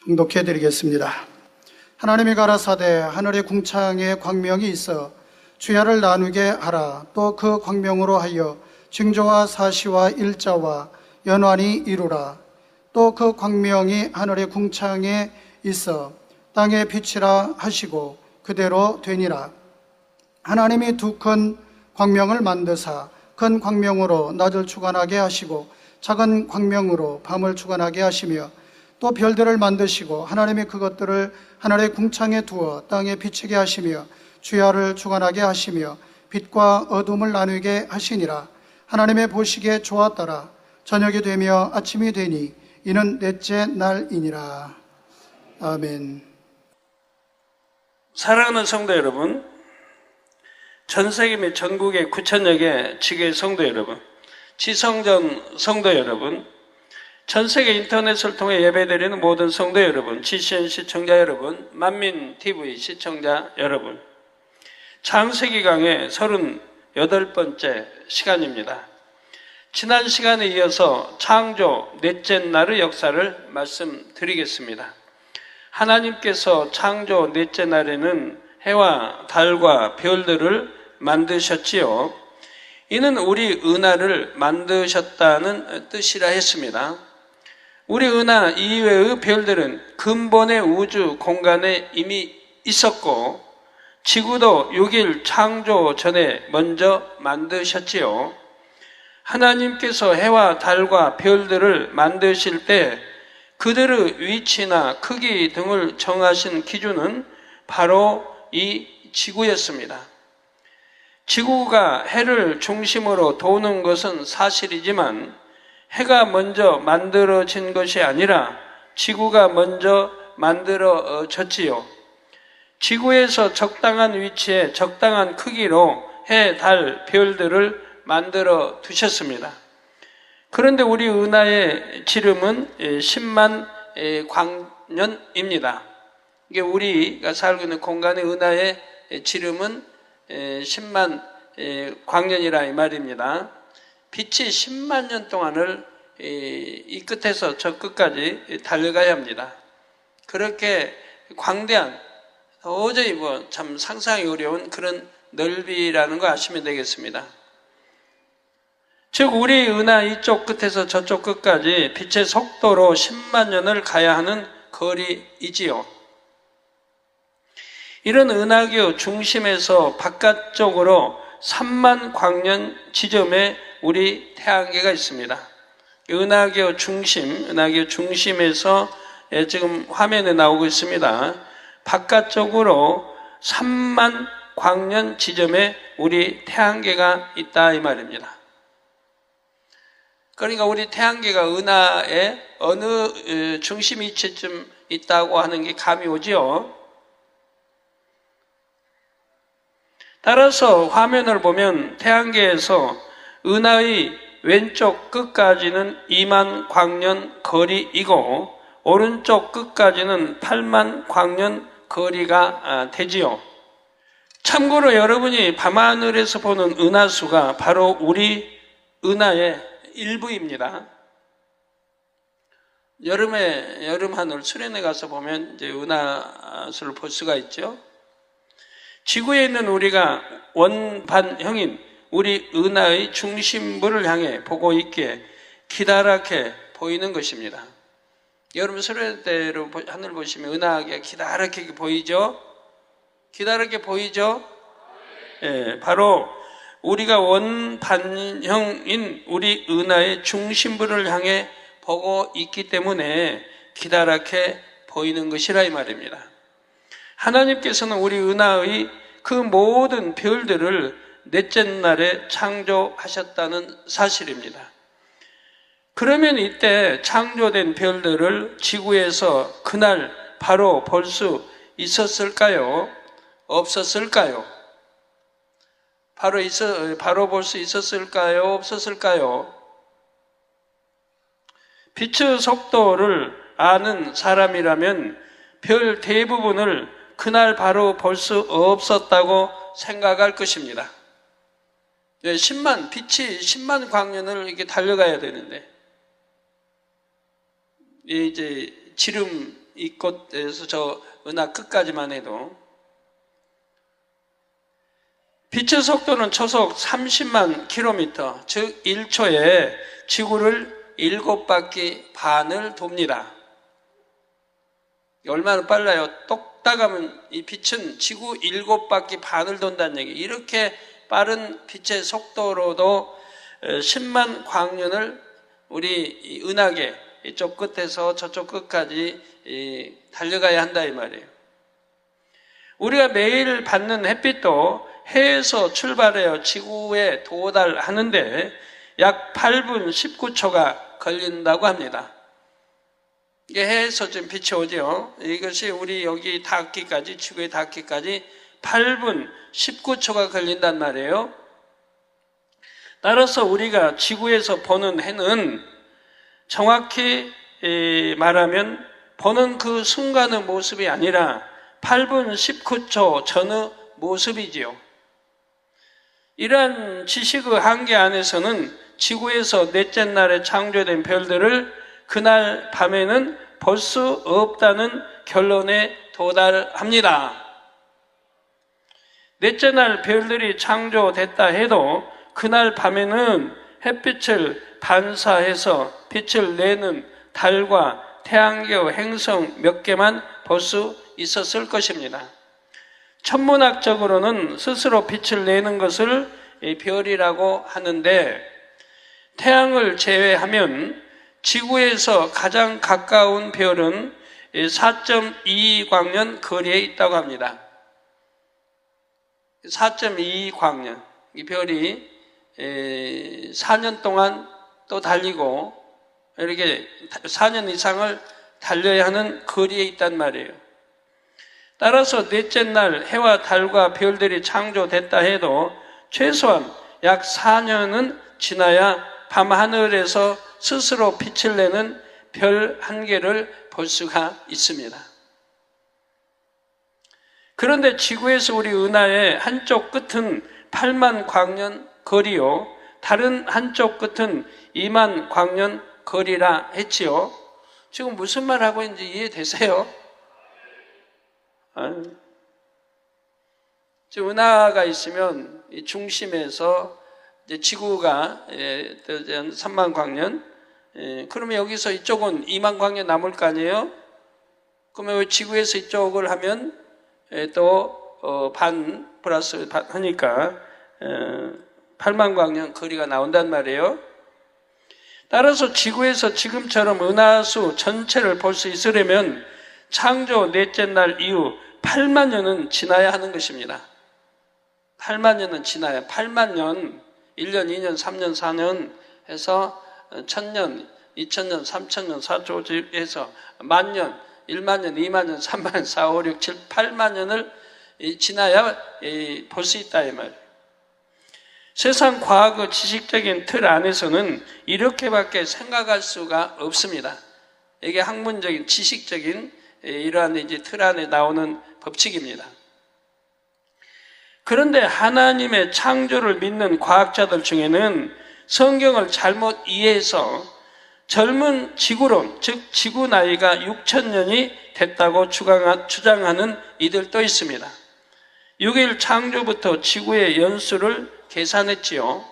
봉독해 드리겠습니다. 하나님이 가라사대 하늘의 궁창에 광명이 있어 주야를 나누게 하라. 또 그 광명으로 하여 징조와 사시와 일자와 연환이 이루라. 또 그 광명이 하늘의 궁창에 있어 땅의 빛이라 하시고 그대로 되니라. 하나님이 두 큰 광명을 만드사 큰 광명으로 낮을 주관하게 하시고 작은 광명으로 밤을 주관하게 하시며 또 별들을 만드시고 하나님이 그것들을 하늘의 궁창에 두어 땅에 비치게 하시며 주야를 주관하게 하시며 빛과 어둠을 나누게 하시니라. 하나님의 보시기에 좋았더라. 저녁이 되며 아침이 되니 이는 넷째 날이니라. 아멘. 사랑하는 성도 여러분, 전 세계 및 전국의 9천여 개 지교회 성도 여러분, 지성전 성도 여러분, 전 세계 인터넷을 통해 예배드리는 모든 성도 여러분, GCN 시청자 여러분, 만민TV 시청자 여러분, 창세기 강의 38번째 시간입니다. 지난 시간에 이어서 창조 넷째 날의 역사를 말씀드리겠습니다. 하나님께서 창조 넷째 날에는 해와 달과 별들을 만드셨지요. 이는 우리 은하를 만드셨다는 뜻이라 했습니다. 우리 은하 이외의 별들은 근본의 우주 공간에 이미 있었고 지구도 6일 창조 전에 먼저 만드셨지요. 하나님께서 해와 달과 별들을 만드실 때 그들의 위치나 크기 등을 정하신 기준은 바로 이 지구였습니다. 지구가 해를 중심으로 도는 것은 사실이지만 해가 먼저 만들어진 것이 아니라 지구가 먼저 만들어졌지요. 지구에서 적당한 위치에 적당한 크기로 해, 달, 별들을 만들어 두셨습니다. 그런데 우리 은하의 지름은 10만 광년입니다. 이게 우리가 살고 있는 공간의 은하의 지름은 10만 광년이라 이 말입니다. 빛이 10만 년 동안을 이 끝에서 저 끝까지 달려가야 합니다. 그렇게 광대한 도저히 참 상상이 어려운 그런 넓이라는 거 아시면 되겠습니다. 즉 우리 은하 이쪽 끝에서 저쪽 끝까지 빛의 속도로 10만 년을 가야 하는 거리이지요. 이런 은하교 중심에서 바깥쪽으로 3만 광년 지점에 우리 태양계가 있습니다. 은하교 중심에서 지금 화면에 나오고 있습니다. 바깥쪽으로 3만 광년 지점에 우리 태양계가 있다 이 말입니다. 그러니까 우리 태양계가 은하의 어느 중심 위치쯤 있다고 하는 게 감이 오지요. 따라서 화면을 보면 태양계에서 은하의 왼쪽 끝까지는 2만 광년 거리이고 오른쪽 끝까지는 8만 광년 거리가 되지요. 참고로 여러분이 밤하늘에서 보는 은하수가 바로 우리 은하의 일부입니다. 여름에 여름하늘 수련회 가서 보면 이제 은하수를 볼 수가 있죠. 지구에 있는 우리가 원반형인 우리 은하의 중심부를 향해 보고 있기에 기다랗게 보이는 것입니다. 여러분 수련회 때로 하늘 보시면 은하가 기다랗게 보이죠? 기다랗게 보이죠? 예, 바로 우리가 원반형인 우리 은하의 중심부를 향해 보고 있기 때문에 기다랗게 보이는 것이라 이 말입니다. 하나님께서는 우리 은하의 그 모든 별들을 넷째 날에 창조하셨다는 사실입니다. 그러면 이때 창조된 별들을 지구에서 그날 바로 볼 수 있었을까요? 없었을까요? 바로 볼 수 있었을까요? 없었을까요? 빛의 속도를 아는 사람이라면 별 대부분을 그날 바로 볼 수 없었다고 생각할 것입니다. 빛이 10만 광년을 이렇게 달려가야 되는데, 이제 지름 이 꽃에서 저 은하 끝까지만 해도 빛의 속도는 초속 30만 킬로미터, 즉 1초에 지구를 7바퀴 반을 돕니다. 얼마나 빨라요? 똑딱하면 이 빛은 지구 7바퀴 반을 돈다는 얘기. 이렇게 빠른 빛의 속도로도 10만 광년을 우리 은하계 이쪽 끝에서 저쪽 끝까지 달려가야 한다 이 말이에요. 우리가 매일 받는 햇빛도 해에서 출발해요 지구에 도달하는데 약 8분 19초가 걸린다고 합니다. 이게 해에서 지금 빛이 오죠. 이것이 우리 여기 닿기까지, 지구에 닿기까지 8분 19초가 걸린단 말이에요. 따라서 우리가 지구에서 보는 해는 정확히 말하면 보는 그 순간의 모습이 아니라 8분 19초 전의 모습이지요. 이러한 지식의 한계 안에서는 지구에서 넷째 날에 창조된 별들을 그날 밤에는 볼 수 없다는 결론에 도달합니다. 넷째 날 별들이 창조됐다 해도 그날 밤에는 햇빛을 반사해서 빛을 내는 달과 태양계 행성 몇 개만 볼 수 있었을 것입니다. 천문학적으로는 스스로 빛을 내는 것을 별이라고 하는데 태양을 제외하면 지구에서 가장 가까운 별은 4.22광년 거리에 있다고 합니다. 4.22광년. 이 별이 4년 동안 또 달리고 이렇게 4년 이상을 달려야 하는 거리에 있단 말이에요. 따라서 넷째 날 해와 달과 별들이 창조됐다 해도 최소한 약 4년은 지나야 밤하늘에서 스스로 빛을 내는 별 한 개를 볼 수가 있습니다. 그런데 지구에서 우리 은하의 한쪽 끝은 8만 광년 거리요, 다른 한쪽 끝은 2만 광년 거리라 했지요. 지금 무슨 말 하고 있는지 이해되세요? 지금 은하가 있으면 이 중심에서 이제 지구가 3만 광년, 그러면 여기서 이쪽은 2만 광년 남을 거 아니에요? 그러면 지구에서 이쪽을 하면 또 반 플러스 반 하니까 8만 광년 거리가 나온단 말이에요. 따라서 지구에서 지금처럼 은하수 전체를 볼 수 있으려면 창조 넷째 날 이후 8만 년은 지나야 하는 것입니다. 8만 년은 지나야 8만 년, 1년, 2년, 3년, 4년 해서 1000년, 2000년, 3000년, 4조 해서 만년, 1만 년, 2만 년, 3만 년, 4, 5, 6, 7, 8만 년을 지나야 볼 수 있다 이 말이에요. 세상 과학의 지식적인 틀 안에서는 이렇게밖에 생각할 수가 없습니다. 이게 학문적인 지식적인 이러한 이제 틀 안에 나오는 법칙입니다. 그런데 하나님의 창조를 믿는 과학자들 중에는 성경을 잘못 이해해서 젊은 지구론, 즉 지구 나이가 6,000년이 됐다고 주장하는 이들도 있습니다. 6일 창조부터 지구의 연수를 계산했지요.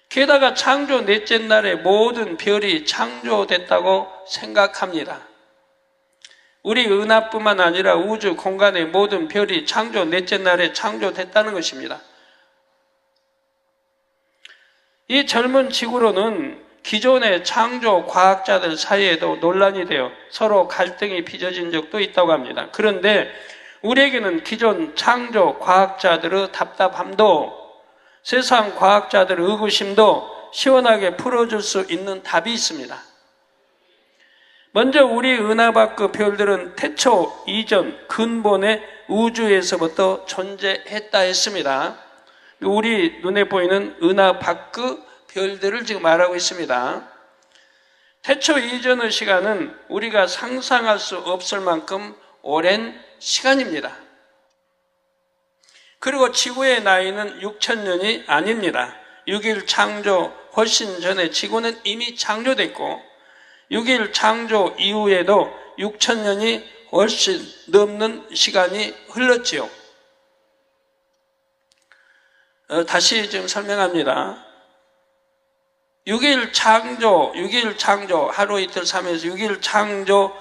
게다가 창조 넷째 날에 모든 별이 창조됐다고 생각합니다. 우리 은하뿐만 아니라 우주 공간의 모든 별이 창조 넷째 날에 창조됐다는 것입니다. 이 젊은 지구로는 기존의 창조 과학자들 사이에도 논란이 되어 서로 갈등이 빚어진 적도 있다고 합니다. 그런데 우리에게는 기존 창조 과학자들의 답답함도 세상 과학자들의 의구심도 시원하게 풀어줄 수 있는 답이 있습니다. 먼저 우리 은하 밖의 별들은 태초 이전 근본의 우주에서부터 존재했다 했습니다. 우리 눈에 보이는 은하 밖의 별들을 지금 말하고 있습니다. 태초 이전의 시간은 우리가 상상할 수 없을 만큼 오랜 시간입니다. 그리고 지구의 나이는 6,000년이 아닙니다. 6일 창조 훨씬 전에 지구는 이미 창조됐고 6일 창조 이후에도 6천년이 훨씬 넘는 시간이 흘렀지요. 다시 지금 설명합니다. 6일 창조, 하루 이틀 3일에서 6일 창조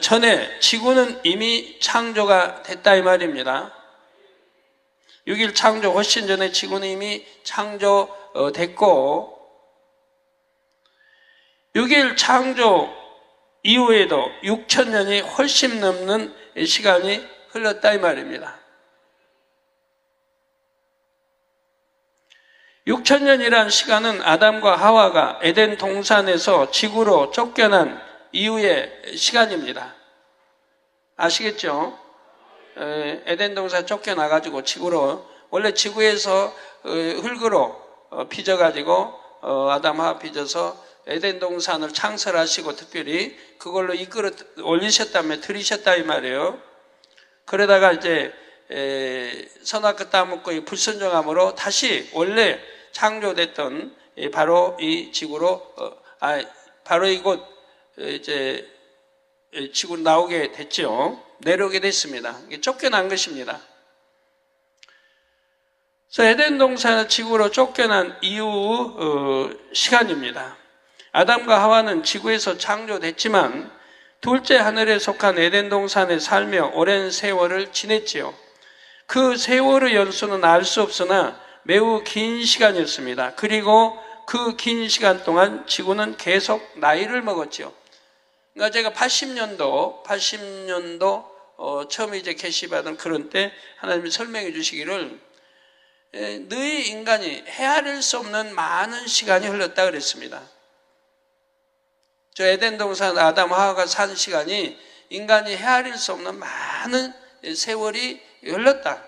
전에 지구는 이미 창조가 됐다 이 말입니다. 6일 창조 훨씬 전에 지구는 이미 창조됐고 6일 창조 이후에도 6천년이 훨씬 넘는 시간이 흘렀다 이 말입니다. 6천년이란 시간은 아담과 하와가 에덴 동산에서 지구로 쫓겨난 이후의 시간입니다. 아시겠죠? 에덴 동산 쫓겨나가지고 지구로, 원래 지구에서 흙으로 빚어가지고 아담 하와 빚어서 에덴 동산을 창설하시고 특별히 그걸로 이끌어 올리셨다며 들이셨다 이 말이에요. 그러다가 이제 선악과 따먹고 불순종함으로 다시 원래 창조됐던 바로 이 지구로 바로 이곳 이제 지구로 나오게 됐죠. 내려오게 됐습니다. 쫓겨난 것입니다. 그래서 에덴 동산 지구로 쫓겨난 이후 시간입니다. 아담과 하와는 지구에서 창조됐지만 둘째 하늘에 속한 에덴 동산에 살며 오랜 세월을 지냈지요. 그 세월의 연수는 알 수 없으나 매우 긴 시간이었습니다. 그리고 그 긴 시간 동안 지구는 계속 나이를 먹었죠. 그러니까 제가 80년도 처음에 이제 계시받은 그런 때 하나님이 설명해 주시기를 너희 인간이 헤아릴 수 없는 많은 시간이 흘렀다 그랬습니다. 저 에덴 동산 아담 하와가 산 시간이 인간이 헤아릴 수 없는 많은 세월이 흘렀다.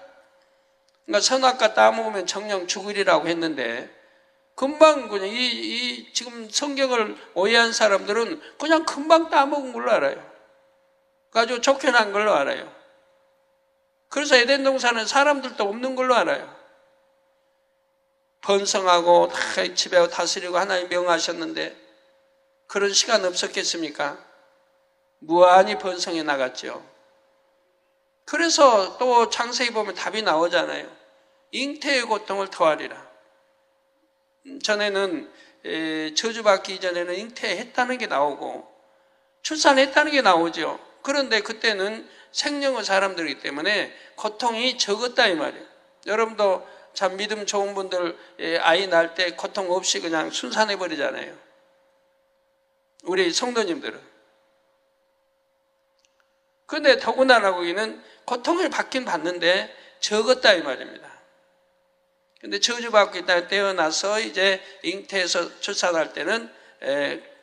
그러니까 선악과 따먹으면 정령 죽으리라고 했는데 금방 그냥 지금 성경을 오해한 사람들은 그냥 금방 따먹은 걸로 알아요. 가지고 쫓겨난 걸로 알아요. 그래서 에덴 동산은 사람들도 없는 걸로 알아요. 번성하고 다 지배하고 다스리고 하나님 명하셨는데 그런 시간 없었겠습니까? 무한히 번성해 나갔죠. 그래서 또 창세기 보면 답이 나오잖아요. 잉태의 고통을 더하리라. 전에는 저주받기 이전에는 잉태했다는 게 나오고 출산했다는 게 나오죠. 그런데 그때는 생명의 사람들이기 때문에 고통이 적었다 이 말이에요. 여러분도 참 믿음 좋은 분들 아이 낳을 때 고통 없이 그냥 순산해 버리잖아요. 우리 성도님들은. 그런데 더구나 거기는 고통을 받긴 받는데 적었다 이 말입니다. 근데 저주받고 있다 떼어나서 이제 잉태해서 출산할 때는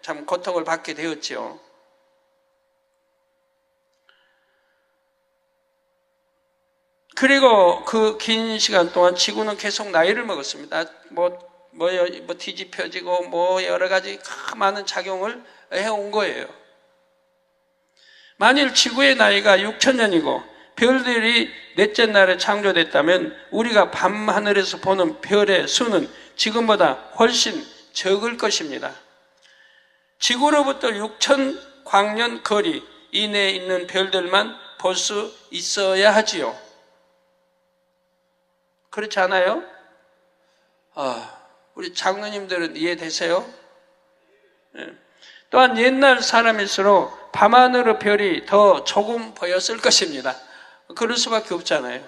참 고통을 받게 되었죠. 그리고 그 긴 시간 동안 지구는 계속 나이를 먹었습니다. 뭐 뒤집혀지고 뭐 여러 가지 많은 작용을 해온 거예요. 만일 지구의 나이가 6천년이고 별들이 넷째 날에 창조됐다면 우리가 밤하늘에서 보는 별의 수는 지금보다 훨씬 적을 것입니다. 지구로부터 6천 광년 거리 이내에 있는 별들만 볼 수 있어야 하지요. 그렇지 않아요? 우리 장로님들은 이해되세요? 네. 또한 옛날 사람일수록 밤하늘의 별이 더 조금 보였을 것입니다. 그럴 수밖에 없잖아요.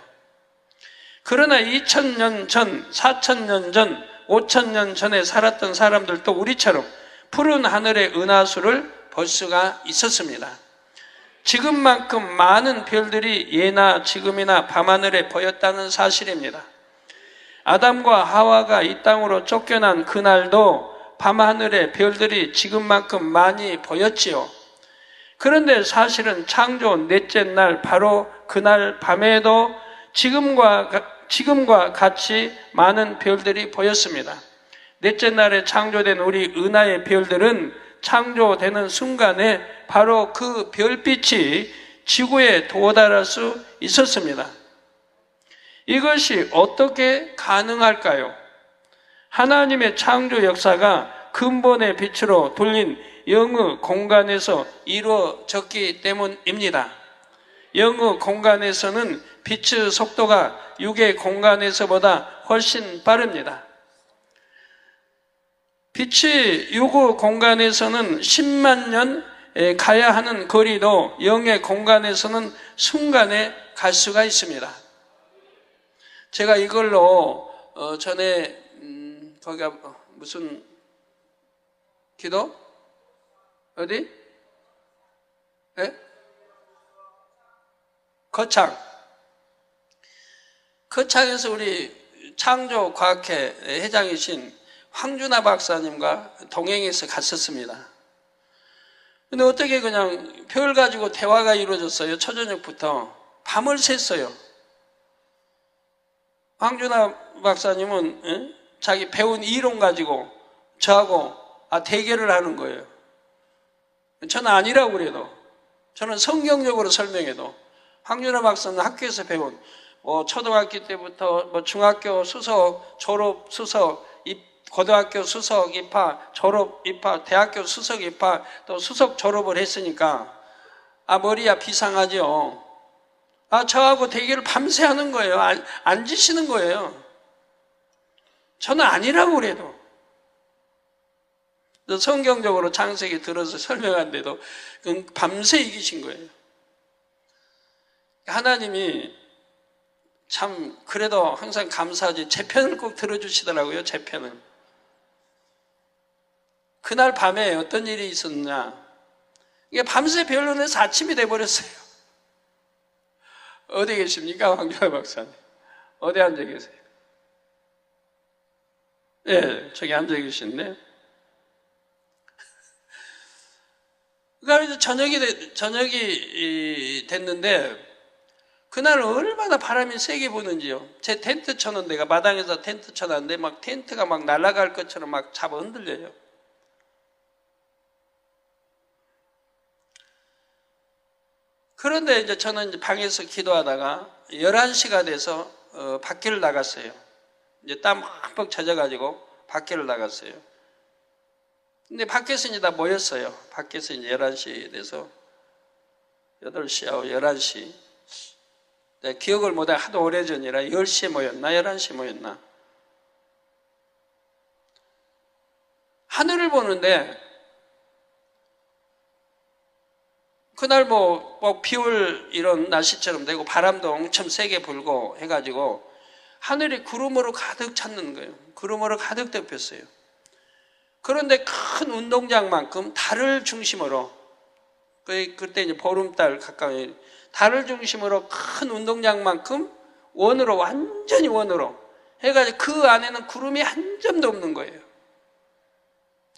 그러나 2000년 전, 4000년 전, 5000년 전에 살았던 사람들도 우리처럼 푸른 하늘의 은하수를 볼 수가 있었습니다. 지금만큼 많은 별들이 예나 지금이나 밤하늘에 보였다는 사실입니다. 아담과 하와가 이 땅으로 쫓겨난 그날도 밤하늘에 별들이 지금만큼 많이 보였지요. 그런데 사실은 창조 넷째 날 바로 그날 밤에도 지금과 같이 많은 별들이 보였습니다. 넷째 날에 창조된 우리 은하의 별들은 창조되는 순간에 바로 그 별빛이 지구에 도달할 수 있었습니다. 이것이 어떻게 가능할까요? 하나님의 창조 역사가 근본의 빛으로 돌린 영의 공간에서 이루어졌기 때문입니다. 영의 공간에서는 빛의 속도가 육의 공간에서보다 훨씬 빠릅니다. 빛이 육의 공간에서는 10만 년 가야 하는 거리도 영의 공간에서는 순간에 갈 수가 있습니다. 제가 이걸로 전에 거기가 무슨 기도? 어디? 예? 거창에서 우리 창조과학회 회장이신 황준하 박사님과 동행해서 갔었습니다. 근데 어떻게 그냥 별 가지고 대화가 이루어졌어요. 초저녁부터 밤을 샜어요. 황준하 박사님은 자기 배운 이론 가지고 저하고 대결을 하는 거예요. 저는 아니라고 그래도, 저는 성경적으로 설명해도, 황준하 박사는 학교에서 배운 초등학교 때부터 중학교 수석, 졸업 수석, 고등학교 수석 입학, 졸업 입학, 대학교 수석 입학, 또 수석 졸업을 했으니까 머리야 비상하죠. 저하고 대결을 밤새 하는 거예요. 앉으시는 거예요. 저는 아니라고 그래도. 성경적으로 창세기 들어서 설명하는데도 밤새 이기신 거예요. 하나님이 참 그래도 항상 감사하지, 제 편을 꼭 들어주시더라고요. 제 편을. 그날 밤에 어떤 일이 있었냐, 이게 밤새 변론해서 아침이 돼버렸어요. 어디 계십니까, 황준하 박사님? 어디 앉아 계세요? 예, 저기 앉아 계신데. 그러니까 저녁이 됐는데, 그날 얼마나 바람이 세게 부는지요. 제 텐트 쳐놓은 데가, 마당에서 텐트 쳐놨는데 막 텐트가 막 날아갈 것처럼 막 잡아 흔들려요. 그런데 이제 저는 이제 방에서 기도하다가 11시가 돼서 밖에를 나갔어요. 이제 땀 흠뻑 젖어가지고 밖에를 나갔어요. 근데 밖에서 이제 다 모였어요. 밖에서 이제 11시 돼서 8시하고 11시. 내가 기억을 못해, 하도 오래전이라 10시에 모였나 11시에 모였나. 하늘을 보는데 그날 비올 이런 날씨처럼 되고 바람도 엄청 세게 불고 해가지고 하늘이 구름으로 가득 찼는 거예요. 구름으로 가득 덮였어요. 그런데 큰 운동장만큼 달을 중심으로, 그때 이제 보름달 가까이, 달을 중심으로 큰 운동장만큼 원으로, 완전히 원으로 해가지고 그 안에는 구름이 한 점도 없는 거예요.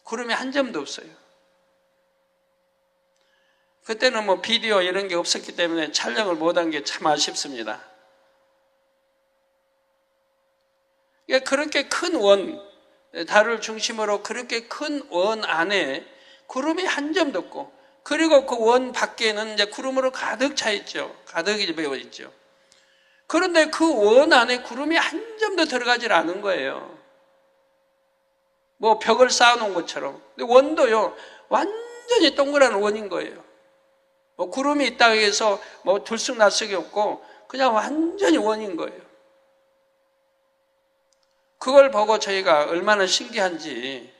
구름이 한 점도 없어요. 그때는 비디오 이런 게 없었기 때문에 촬영을 못한 게 참 아쉽습니다. 그렇게 큰 원, 달을 중심으로 그렇게 큰 원 안에 구름이 한 점도 없고, 그리고 그 원 밖에는 이제 구름으로 가득 차 있죠. 가득 배어 있죠. 그런데 그 원 안에 구름이 한 점도 들어가질 않은 거예요. 벽을 쌓아놓은 것처럼. 근데 원도요, 완전히 동그란 원인 거예요. 구름이 있다고 해서 들쑥날쑥이 없고 그냥 완전히 원인 거예요. 그걸 보고 저희가 얼마나 신기한지,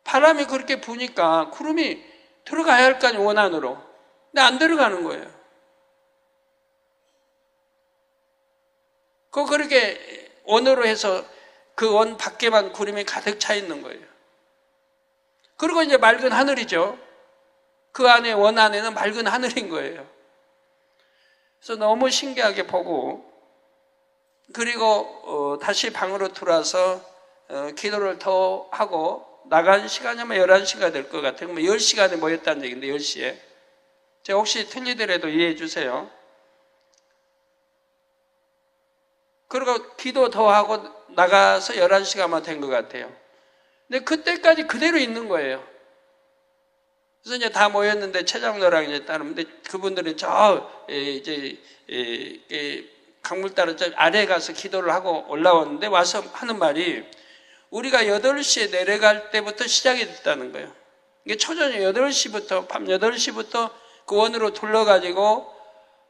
바람이 그렇게 부니까 구름이 들어가야 할 거 아니에요, 원 안으로. 근데 안 들어가는 거예요. 그렇게 원으로 해서 그 원 밖에만 구름이 가득 차 있는 거예요. 그리고 이제 맑은 하늘이죠. 그 안에, 원 안에는 맑은 하늘인 거예요. 그래서 너무 신기하게 보고, 그리고 다시 방으로 들어와서 기도를 더 하고 나간 시간이 아마 11시가 될 것 같아요. 10시간에 모였다는 얘기인데, 10시에. 제가 혹시 틀리더라도 이해해 주세요. 그리고 기도 더 하고 나가서 11시가 아마 된 것 같아요. 근데 그때까지 그대로 있는 거예요. 그래서 이제 다 모였는데 최장로랑 이제 따르는데, 그분들은 강물 따라 저 아래에 가서 기도를 하고 올라왔는데, 와서 하는 말이 우리가 8시에 내려갈 때부터 시작이 됐다는 거예요. 이게 초저녁 8시부터, 밤 8시부터 그 원으로 둘러가지고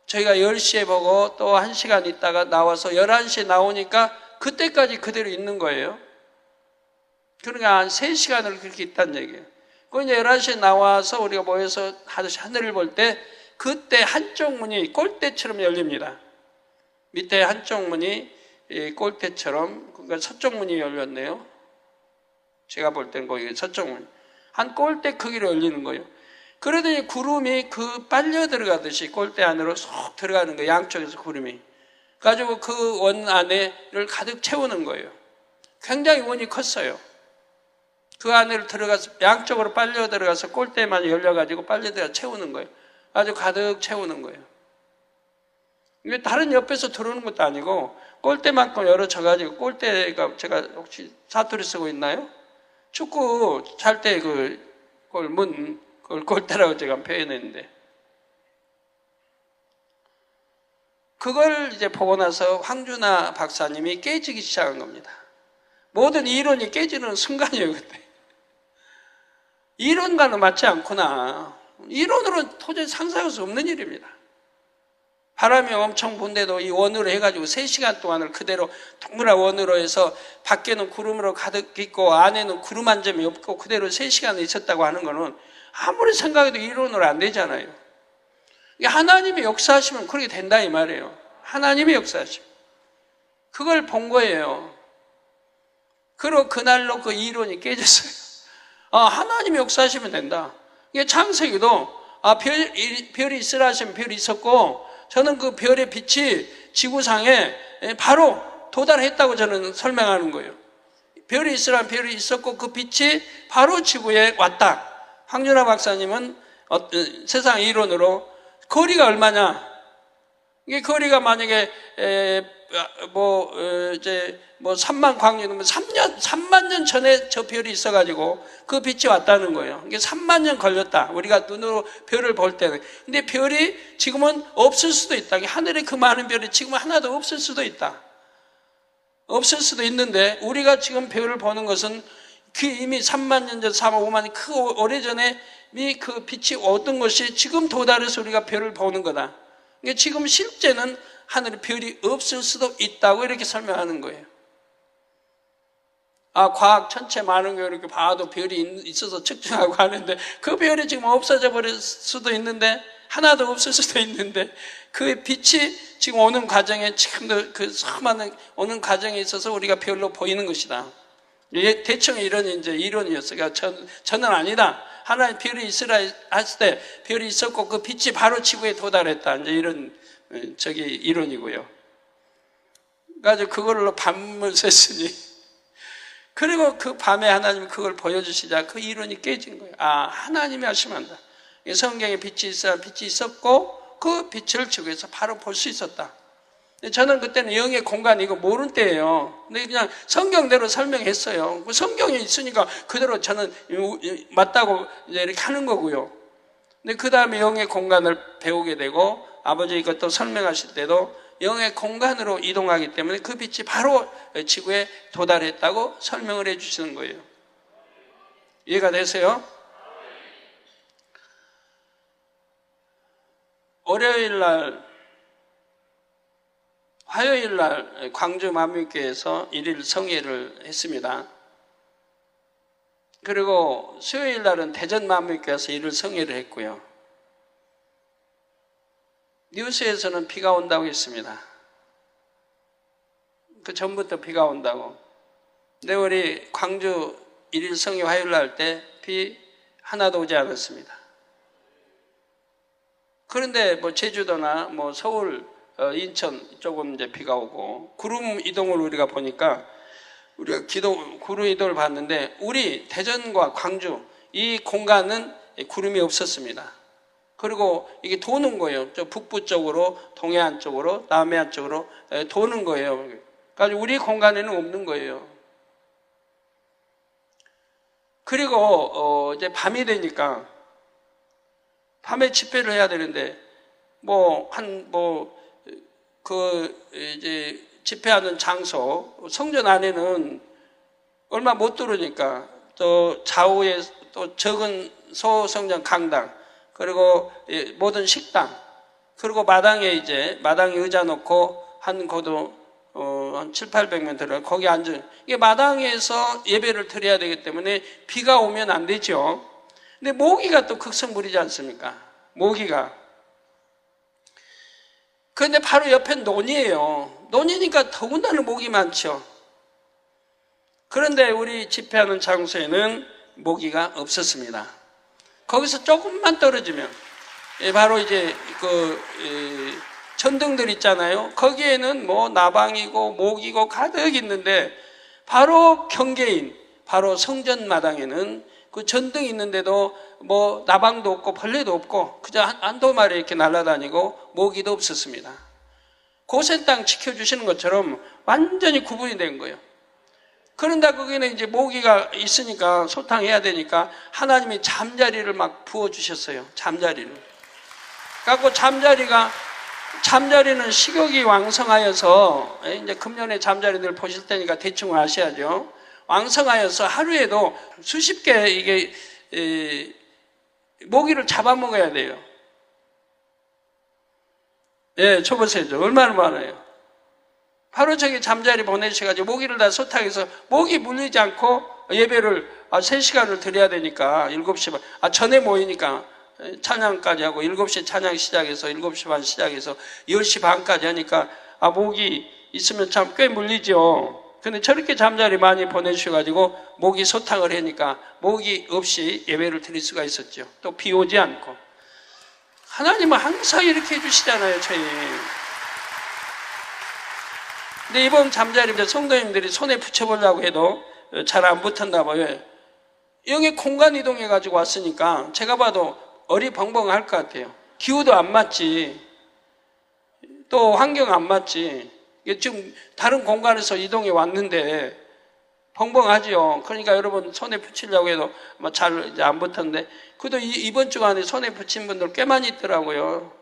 저희가 10시에 보고 또 1시간 있다가 나와서 11시에 나오니까 그때까지 그대로 있는 거예요. 그러니까 한 3시간을 그렇게 있다는 얘기예요. 그 이제 11시에 나와서 우리가 모여서 하늘을 볼 때 그때 한쪽 문이 꼴대처럼 열립니다. 밑에 한쪽 문이 꼴대처럼, 그러니까 서쪽 문이 열렸네요. 제가 볼 때는 거기 서쪽 문. 한 꼴대 크기로 열리는 거예요. 그러더니 구름이 그 빨려 들어가듯이 꼴대 안으로 쏙 들어가는 거예요. 양쪽에서 구름이. 가지고 그 원 안에를 가득 채우는 거예요. 굉장히 원이 컸어요. 그 안에 들어가서 양쪽으로 빨려 들어가서 꼴대만 열려가지고 빨려 들어가 채우는 거예요. 아주 가득 채우는 거예요. 이게 다른 옆에서 들어오는 것도 아니고 꼴대만큼 열어져가지고 꼴대가 제가 혹시 사투리 쓰고 있나요? 축구 찰 때 그 골문 그걸 꼴대라고 제가 표현했는데 그걸 이제 보고 나서 황준하 박사님이 깨지기 시작한 겁니다. 모든 이론이 깨지는 순간이에요, 그때. 이론과는 맞지 않구나. 이론으로는 도저히 상상할 수 없는 일입니다. 바람이 엄청 분데도 이 원으로 해가지고 3시간 동안을 그대로 동그란 원으로 해서 밖에는 구름으로 가득 있고 안에는 구름 한 점이 없고 그대로 3시간을 있었다고 하는 거는 아무리 생각해도 이론으로 안 되잖아요. 하나님이 역사하시면 그렇게 된다 이 말이에요. 하나님이 역사하시면. 그걸 본 거예요. 그리고 그날로 그 이론이 깨졌어요. 하나님이 역사하시면 된다. 이게 창세기도 별이 있으라 하시면 별이 있었고 저는 그 별의 빛이 지구상에 바로 도달했다고 저는 설명하는 거예요. 별이 있으라 별이 있었고 그 빛이 바로 지구에 왔다. 황준하 박사님은 세상 이론으로 거리가 얼마냐? 이게 거리가 만약에 3만 광년이면 3만 년 전에 저 별이 있어가지고 그 빛이 왔다는 거예요. 이게 3만 년 걸렸다. 우리가 눈으로 별을 볼 때는. 근데 별이 지금은 없을 수도 있다. 하늘에 그 많은 별이 지금은 하나도 없을 수도 있다. 없을 수도 있는데 우리가 지금 별을 보는 것은 그 이미 3만 년 전, 4만, 5만 년 그 오래전에 그 빛이 어떤 것이 지금 도달해서 우리가 별을 보는 거다. 그러니까 지금 실제는 하늘에 별이 없을 수도 있다고 이렇게 설명하는 거예요. 과학 천체 많은 거 이렇게 봐도 별이 있어서 측정하고 하는데 그 별이 지금 없어져 버릴 수도 있는데 하나도 없을 수도 있는데 그 빛이 지금 오는 과정에 지금도 그 수많은 오는 과정에 있어서 우리가 별로 보이는 것이다. 대충 이런 이제 이론이었어요. 그러니까 저는 아니다. 하나님 별이 있으라 했을 때 별이 있었고 그 빛이 바로 지구에 도달했다. 이제 이런 이론이고요. 그래서 그걸로 밤을 샜으니 그리고 그 밤에 하나님이 그걸 보여주시자 그 이론이 깨진 거예요. 하나님이 하시면 한다. 성경에 빛이 있었고 그 빛을 지구에서 바로 볼 수 있었다. 저는 그때는 영의 공간 이거 모르는 때예요. 근데 그냥 성경대로 설명했어요. 성경에 있으니까 그대로 저는 맞다고 이제 이렇게 하는 거고요. 근데 그 다음에 영의 공간을 배우게 되고 아버지 이것도 설명하실 때도 영의 공간으로 이동하기 때문에 그 빛이 바로 지구에 도달했다고 설명을 해주시는 거예요. 이해가 되세요? 화요일 날 광주 만민교회에서 1일 성회를 했습니다. 그리고 수요일 날은 대전 만민교회에서 1일 성회를 했고요. 뉴스에서는 비가 온다고 했습니다. 그 전부터 비가 온다고. 근데 우리 광주 1일 성회 화요일 날 때 비 하나도 오지 않았습니다. 그런데 제주도나 서울, 인천 조금 이제 비가 오고 구름 이동을 우리가 보니까 우리가 구름 이동을 봤는데 우리 대전과 광주 이 공간은 구름이 없었습니다. 그리고 이게 도는 거예요. 저 북부 쪽으로, 동해안 쪽으로, 남해안 쪽으로 도는 거예요. 그러니까 우리 공간에는 없는 거예요. 그리고 이제 밤이 되니까 밤에 집회를 해야 되는데 이제 집회하는 장소 성전 안에는 얼마 못 들어오니까 또 좌우에 또 적은 소성전 강당, 그리고 모든 식당, 그리고 마당에 의자 놓고 한 고도 한 7, 800명 들어요. 거기 앉은, 이게 마당에서 예배를 드려야 되기 때문에 비가 오면 안 되죠. 근데 모기가 또 극성 부리지 않습니까? 모기가. 그런데 바로 옆에 논이에요. 논이니까 더군다나 모기 많죠. 그런데 우리 집회하는 장소에는 모기가 없었습니다. 거기서 조금만 떨어지면, 바로 이제 전등들 있잖아요. 거기에는 뭐 나방이고 모기고 가득 있는데, 바로 경계인, 바로 성전 마당에는 그 전등 있는데도 뭐 나방도 없고 벌레도 없고 그저 한두 마리 이렇게 날아다니고 모기도 없었습니다. 고센 땅 지켜주시는 것처럼 완전히 구분이 된 거예요. 그런데 거기는 이제 모기가 있으니까 소탕해야 되니까 하나님이 잠자리를 막 부어주셨어요. 잠자리를. 그래갖고 잠자리는 식욕이 왕성하여서, 이제 금년에 잠자리들 보실 테니까 대충 아셔야죠. 왕성하여서 하루에도 수십 개 이게 모기를 잡아먹어야 돼요. 예, 쳐보세요. 얼마나 많아요. 바로 저기 잠자리 보내주셔가지고 모기를 다 소탕해서 모기 물리지 않고 예배를 3시간을 드려야 되니까 7시 반, 전에 모이니까 찬양까지 하고 7시 찬양 시작해서 7시 반 시작해서 10시 반까지 하니까 모기 있으면 참 꽤 물리죠. 근데 저렇게 잠자리 많이 보내주셔가지고 모기 소탕을 하니까 모기 없이 예배를 드릴 수가 있었죠. 또 비 오지 않고. 하나님은 항상 이렇게 해주시잖아요, 저희. 근데 이번 잠자리 성도님들이 손에 붙여보려고 해도 잘 안 붙었나 봐요. 여기 공간 이동해가지고 왔으니까 제가 봐도 어리벙벙할 것 같아요. 기후도 안 맞지. 또 환경 안 맞지. 지금 다른 공간에서 이동해 왔는데 벙벙하지요. 그러니까 여러분 손에 붙이려고 해도 잘 이제 안 붙었는데, 그래도 이번 주간에 손에 붙인 분들 꽤 많이 있더라고요.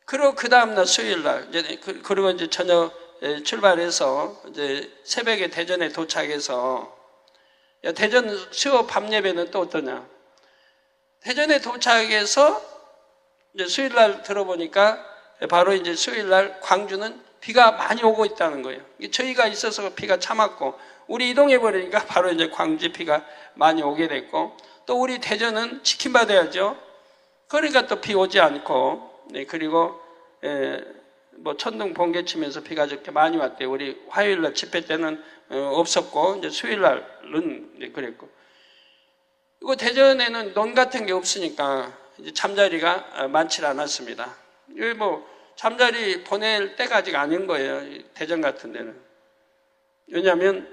그리고 그 다음날 수요일날, 그리고 이제 저녁 출발해서 이제 새벽에 대전에 도착해서, 대전 수요 밤 예배는 또 어떠냐? 대전에 도착해서 이제 수요일날 들어보니까 바로 이제 수요일날 광주는 비가 많이 오고 있다는 거예요. 저희가 있어서 비가 참았고, 우리 이동해버리니까 바로 이제 광주 비가 많이 오게 됐고, 또 우리 대전은 지킴받아야죠. 그러니까 또 비 오지 않고, 그리고 뭐 천둥 번개 치면서 비가 저렇게 많이 왔대요. 우리 화요일날 집회 때는 없었고, 이제 수요일날은 이제 그랬고. 그리고 대전에는 논 같은 게 없으니까 이제 잠자리가 많지 않았습니다. 여기 뭐 잠자리 보낼 때가 아직 아닌 거예요. 대전 같은 데는. 왜냐하면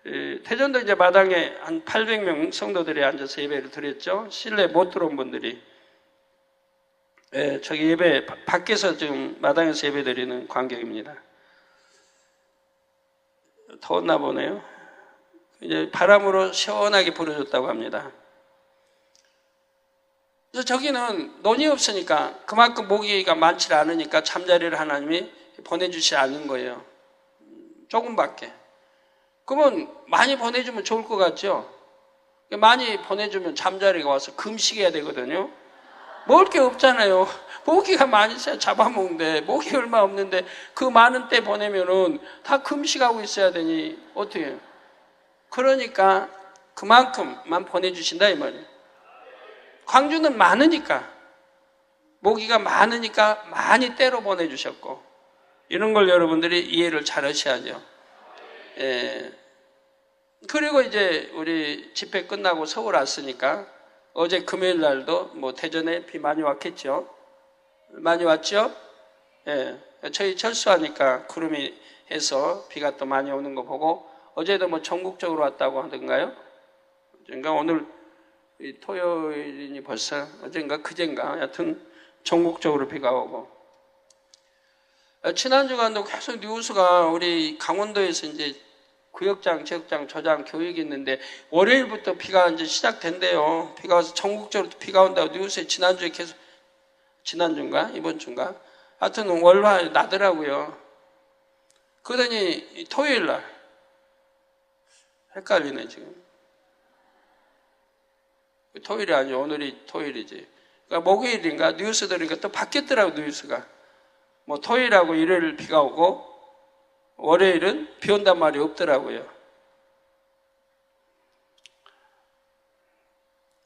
대전도 이제 마당에 한 800명 성도들이 앉아서 예배를 드렸죠. 실내 못 들어온 분들이. 저기 예배 밖에서 지금 마당에서 예배 드리는 광경입니다. 더웠나 보네요. 이제 바람으로 시원하게 불어줬다고 합니다. 그래서 저기는 논이 없으니까, 그만큼 모기가 많지 않으니까 잠자리를 하나님이 보내주지 않는 거예요. 조금밖에. 그러면 많이 보내주면 좋을 것 같죠? 많이 보내주면 잠자리가 와서 금식해야 되거든요. 먹을 게 없잖아요. 모기가 많이 잡아먹는데, 모기 얼마 없는데 그 많은 때 보내면은 다 금식하고 있어야 되니 어떻게 해요? 그러니까 그만큼만 보내주신다 이 말이에요. 광주는 많으니까, 모기가 많으니까 많이 때로 보내주셨고, 이런 걸 여러분들이 이해를 잘 하셔야죠. 그리고 이제 우리 집회 끝나고 서울 왔으니까 어제 금요일 날도 뭐 대전에 비 많이 왔겠죠. 많이 왔죠? 저희 철수하니까 구름이 해서 비가 또 많이 오는 거 보고, 어제도 뭐 전국적으로 왔다고 하던가요? 그러니까 오늘 토요일이니 벌써 어젠가 그젠가 하여튼 전국적으로 비가 오고, 지난주간도 계속 뉴스가 우리 강원도에서 이제 구역장, 지역장, 저장 교육이 있는데 월요일부터 비가 이제 시작된대요. 비가 와서 전국적으로 비가 온다고 뉴스에 지난주에 계속, 지난주인가 이번 주인가 하여튼 월화 나더라고요. 그러더니 토요일 날 헷갈리네 지금. 토요일이 아니고 오늘이 토요일이지. 그러니까 목요일인가 뉴스 들으니까 또 바뀌었더라고 뉴스가. 뭐 토요일하고 일요일 비가 오고 월요일은 비 온단 말이 없더라고요.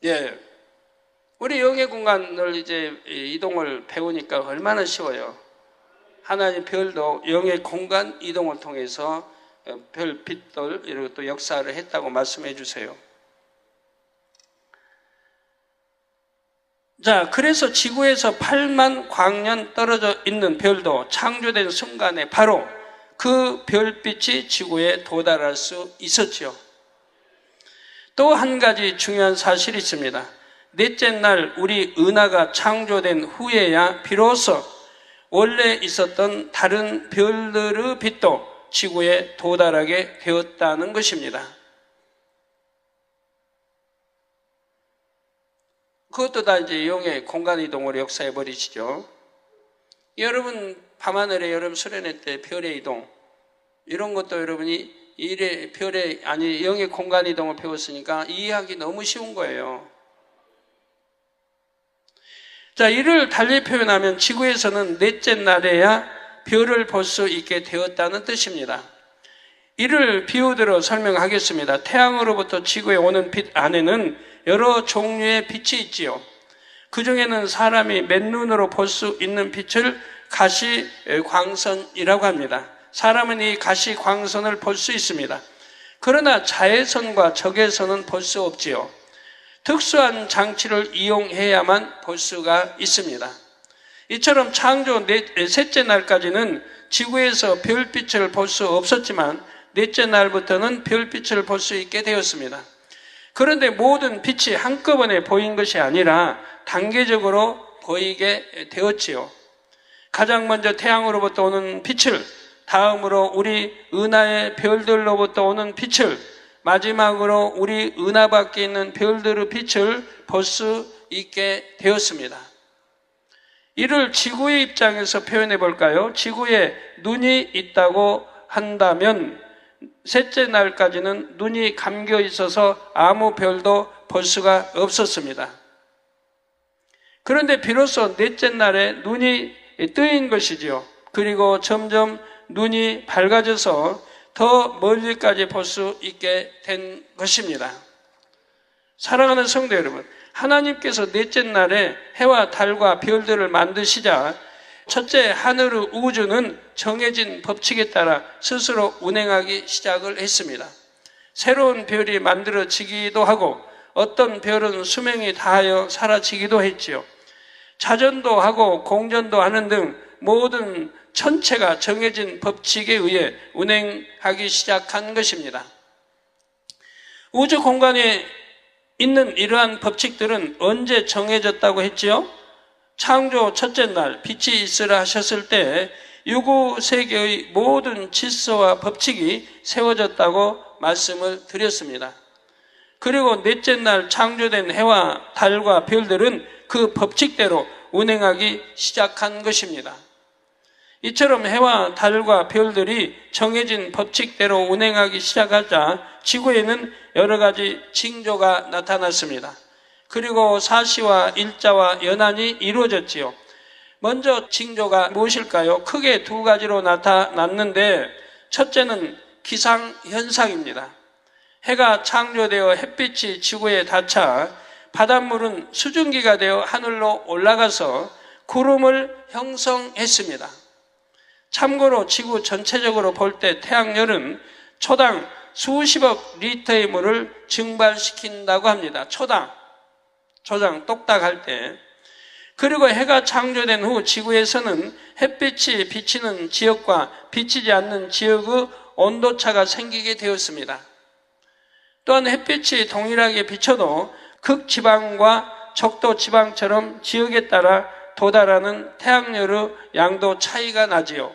예, 우리 영의 공간을 이제 이동을 배우니까 얼마나 쉬워요. 하나님 별도 영의 공간 이동을 통해서 별 빛들 이런 또 역사를 했다고 말씀해 주세요. 자, 그래서 지구에서 8만 광년 떨어져 있는 별도 창조된 순간에 바로 그 별빛이 지구에 도달할 수 있었죠. 또 한 가지 중요한 사실이 있습니다. 넷째 날 우리 은하가 창조된 후에야 비로소 원래 있었던 다른 별들의 빛도 지구에 도달하게 되었다는 것입니다. 그것도 다 이제 영의 공간 이동으로 역사해 버리시죠. 여러분 밤하늘에 여러분 수련회 때 별의 이동 이런 것도 여러분이 별의 아니 영의 공간 이동을 배웠으니까 이해하기 너무 쉬운 거예요. 자, 이를 달리 표현하면 지구에서는 넷째 날에야 별을 볼 수 있게 되었다는 뜻입니다. 이를 비유대로 설명하겠습니다. 태양으로부터 지구에 오는 빛 안에는 여러 종류의 빛이 있지요. 그 중에는 사람이 맨눈으로 볼 수 있는 빛을 가시광선이라고 합니다. 사람은 이 가시광선을 볼 수 있습니다. 그러나 자외선과 적외선은 볼 수 없지요. 특수한 장치를 이용해야만 볼 수가 있습니다. 이처럼 창조 셋째 날까지는 지구에서 별빛을 볼 수 없었지만 넷째 날부터는 별빛을 볼 수 있게 되었습니다. 그런데 모든 빛이 한꺼번에 보인 것이 아니라 단계적으로 보이게 되었지요. 가장 먼저 태양으로부터 오는 빛을, 다음으로 우리 은하의 별들로부터 오는 빛을, 마지막으로 우리 은하 밖에 있는 별들의 빛을 볼 수 있게 되었습니다. 이를 지구의 입장에서 표현해 볼까요? 지구에 눈이 있다고 한다면 셋째 날까지는 눈이 감겨 있어서 아무 별도 볼 수가 없었습니다. 그런데 비로소 넷째 날에 눈이 뜨인 것이지요. 그리고 점점 눈이 밝아져서 더 멀리까지 볼 수 있게 된 것입니다. 사랑하는 성도 여러분, 하나님께서 넷째 날에 해와 달과 별들을 만드시자 첫째 하늘의 우주는 정해진 법칙에 따라 스스로 운행하기 시작을 했습니다. 새로운 별이 만들어지기도 하고 어떤 별은 수명이 다하여 사라지기도 했지요. 자전도 하고 공전도 하는 등 모든 전체가 정해진 법칙에 의해 운행하기 시작한 것입니다. 우주 공간에 있는 이러한 법칙들은 언제 정해졌다고 했지요? 창조 첫째 날 빛이 있으라 하셨을 때 유구 세계의 모든 질서와 법칙이 세워졌다고 말씀을 드렸습니다. 그리고 넷째 날 창조된 해와 달과 별들은 그 법칙대로 운행하기 시작한 것입니다. 이처럼 해와 달과 별들이 정해진 법칙대로 운행하기 시작하자 지구에는 여러 가지 징조가 나타났습니다. 그리고 사시와 일자와 연한이 이루어졌지요. 먼저 징조가 무엇일까요? 크게 두 가지로 나타났는데 첫째는 기상현상입니다. 해가 창조되어 햇빛이 지구에 닿자 바닷물은 수증기가 되어 하늘로 올라가서 구름을 형성했습니다. 참고로 지구 전체적으로 볼 때 태양열은 초당 수십억 리터의 물을 증발시킨다고 합니다. 초당 똑딱할 때. 그리고 해가 창조된 후 지구에서는 햇빛이 비치는 지역과 비치지 않는 지역의 온도차가 생기게 되었습니다. 또한 햇빛이 동일하게 비쳐도 극지방과 적도지방처럼 지역에 따라 도달하는 태양열의 양도 차이가 나지요.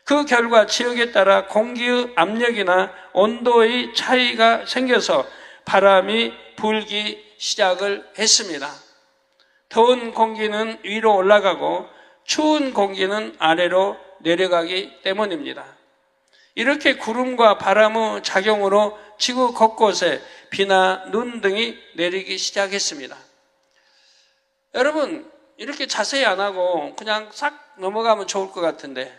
그 결과 지역에 따라 공기의 압력이나 온도의 차이가 생겨서 바람이 불기 시작을 했습니다. 더운 공기는 위로 올라가고 추운 공기는 아래로 내려가기 때문입니다. 이렇게 구름과 바람의 작용으로 지구 곳곳에 비나 눈 등이 내리기 시작했습니다. 여러분, 이렇게 자세히 안 하고 그냥 싹 넘어가면 좋을 것 같은데,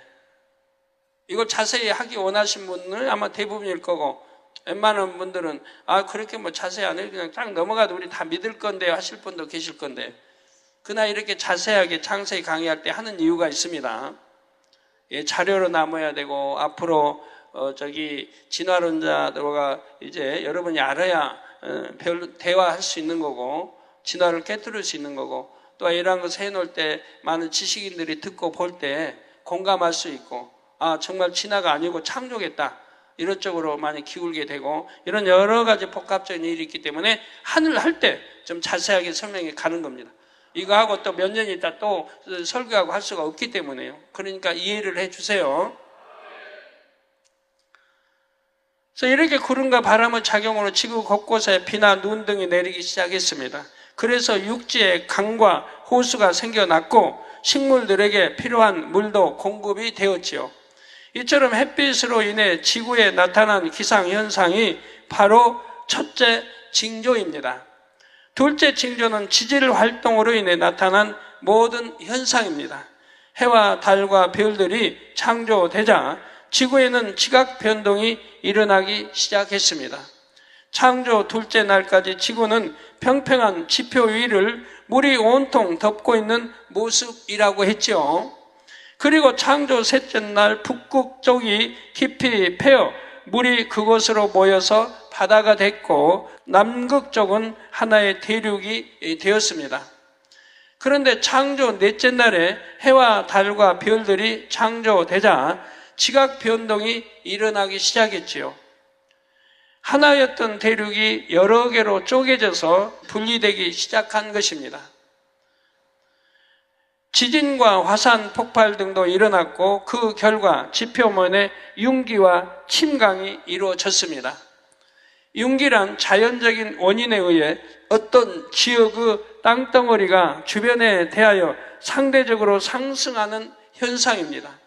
이걸 자세히 하기 원하신 분은 아마 대부분일 거고, 웬만한 분들은 그렇게 뭐 자세히 안 해도 그냥 딱 넘어가도 우리 다 믿을 건데 하실 분도 계실 건데, 그러나 이렇게 자세하게 창세기 강의할 때 하는 이유가 있습니다. 자료로 남아야 되고, 앞으로 진화론자들과 이제 여러분이 알아야 대화할 수 있는 거고, 진화를 깨뜨릴 수 있는 거고, 또 이러한 것을 해놓을 때 많은 지식인들이 듣고 볼 때 공감할 수 있고, 정말 진화가 아니고 창조겠다, 이런 쪽으로 많이 기울게 되고, 이런 여러 가지 복합적인 일이 있기 때문에 하늘 할 때 좀 자세하게 설명해 가는 겁니다. 이거 하고 또 몇 년 있다 또 설교하고 할 수가 없기 때문에요. 그러니까 이해를 해 주세요. 그래서 이렇게 구름과 바람의 작용으로 지구 곳곳에 비나 눈 등이 내리기 시작했습니다. 그래서 육지에 강과 호수가 생겨났고 식물들에게 필요한 물도 공급이 되었지요. 이처럼 햇빛으로 인해 지구에 나타난 기상현상이 바로 첫째 징조입니다. 둘째 징조는 지질 활동으로 인해 나타난 모든 현상입니다. 해와 달과 별들이 창조되자 지구에는 지각 변동이 일어나기 시작했습니다. 창조 둘째 날까지 지구는 평평한 지표 위를 물이 온통 덮고 있는 모습이라고 했죠. 그리고 창조 셋째 날 북극 쪽이 깊이 패여 물이 그곳으로 모여서 바다가 됐고, 남극 쪽은 하나의 대륙이 되었습니다. 그런데 창조 넷째 날에 해와 달과 별들이 창조되자 지각 변동이 일어나기 시작했지요. 하나였던 대륙이 여러 개로 쪼개져서 분리되기 시작한 것입니다. 지진과 화산 폭발 등도 일어났고, 그 결과 지표면에 융기와 침강이 이루어졌습니다. 융기란 자연적인 원인에 의해 어떤 지역의 땅덩어리가 주변에 대하여 상대적으로 상승하는 현상입니다.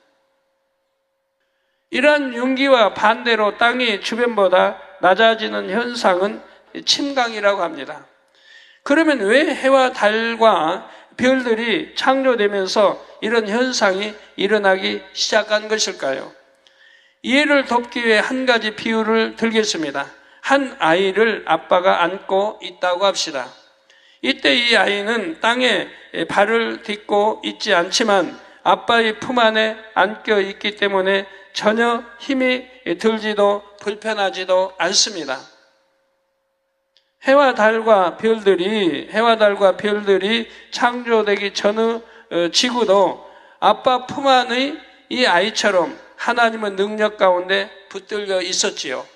이러한 융기와 반대로 땅이 주변보다 낮아지는 현상은 침강이라고 합니다. 그러면 왜 해와 달과 별들이 창조되면서 이런 현상이 일어나기 시작한 것일까요? 이해를 돕기 위해 한 가지 비유를 들겠습니다. 한 아이를 아빠가 안고 있다고 합시다. 이때 이 아이는 땅에 발을 딛고 있지 않지만 아빠의 품 안에 안겨 있기 때문에 전혀 힘이 들지도 불편하지도 않습니다. 해와 달과 별들이 창조되기 전의 지구도 아빠 품 안의 이 아이처럼 하나님의 능력 가운데 붙들려 있었지요.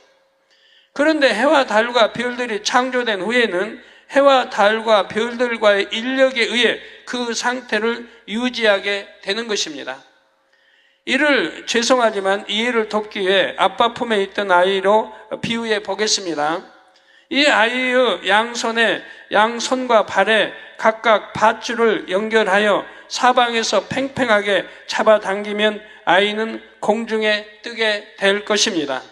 그런데 해와 달과 별들이 창조된 후에는 해와 달과 별들과의 인력에 의해 그 상태를 유지하게 되는 것입니다. 이를 죄송하지만 이해를 돕기 위해 아빠 품에 있던 아이로 비유해 보겠습니다. 이 아이의 양손과 발에 각각 밧줄을 연결하여 사방에서 팽팽하게 잡아당기면 아이는 공중에 뜨게 될 것입니다.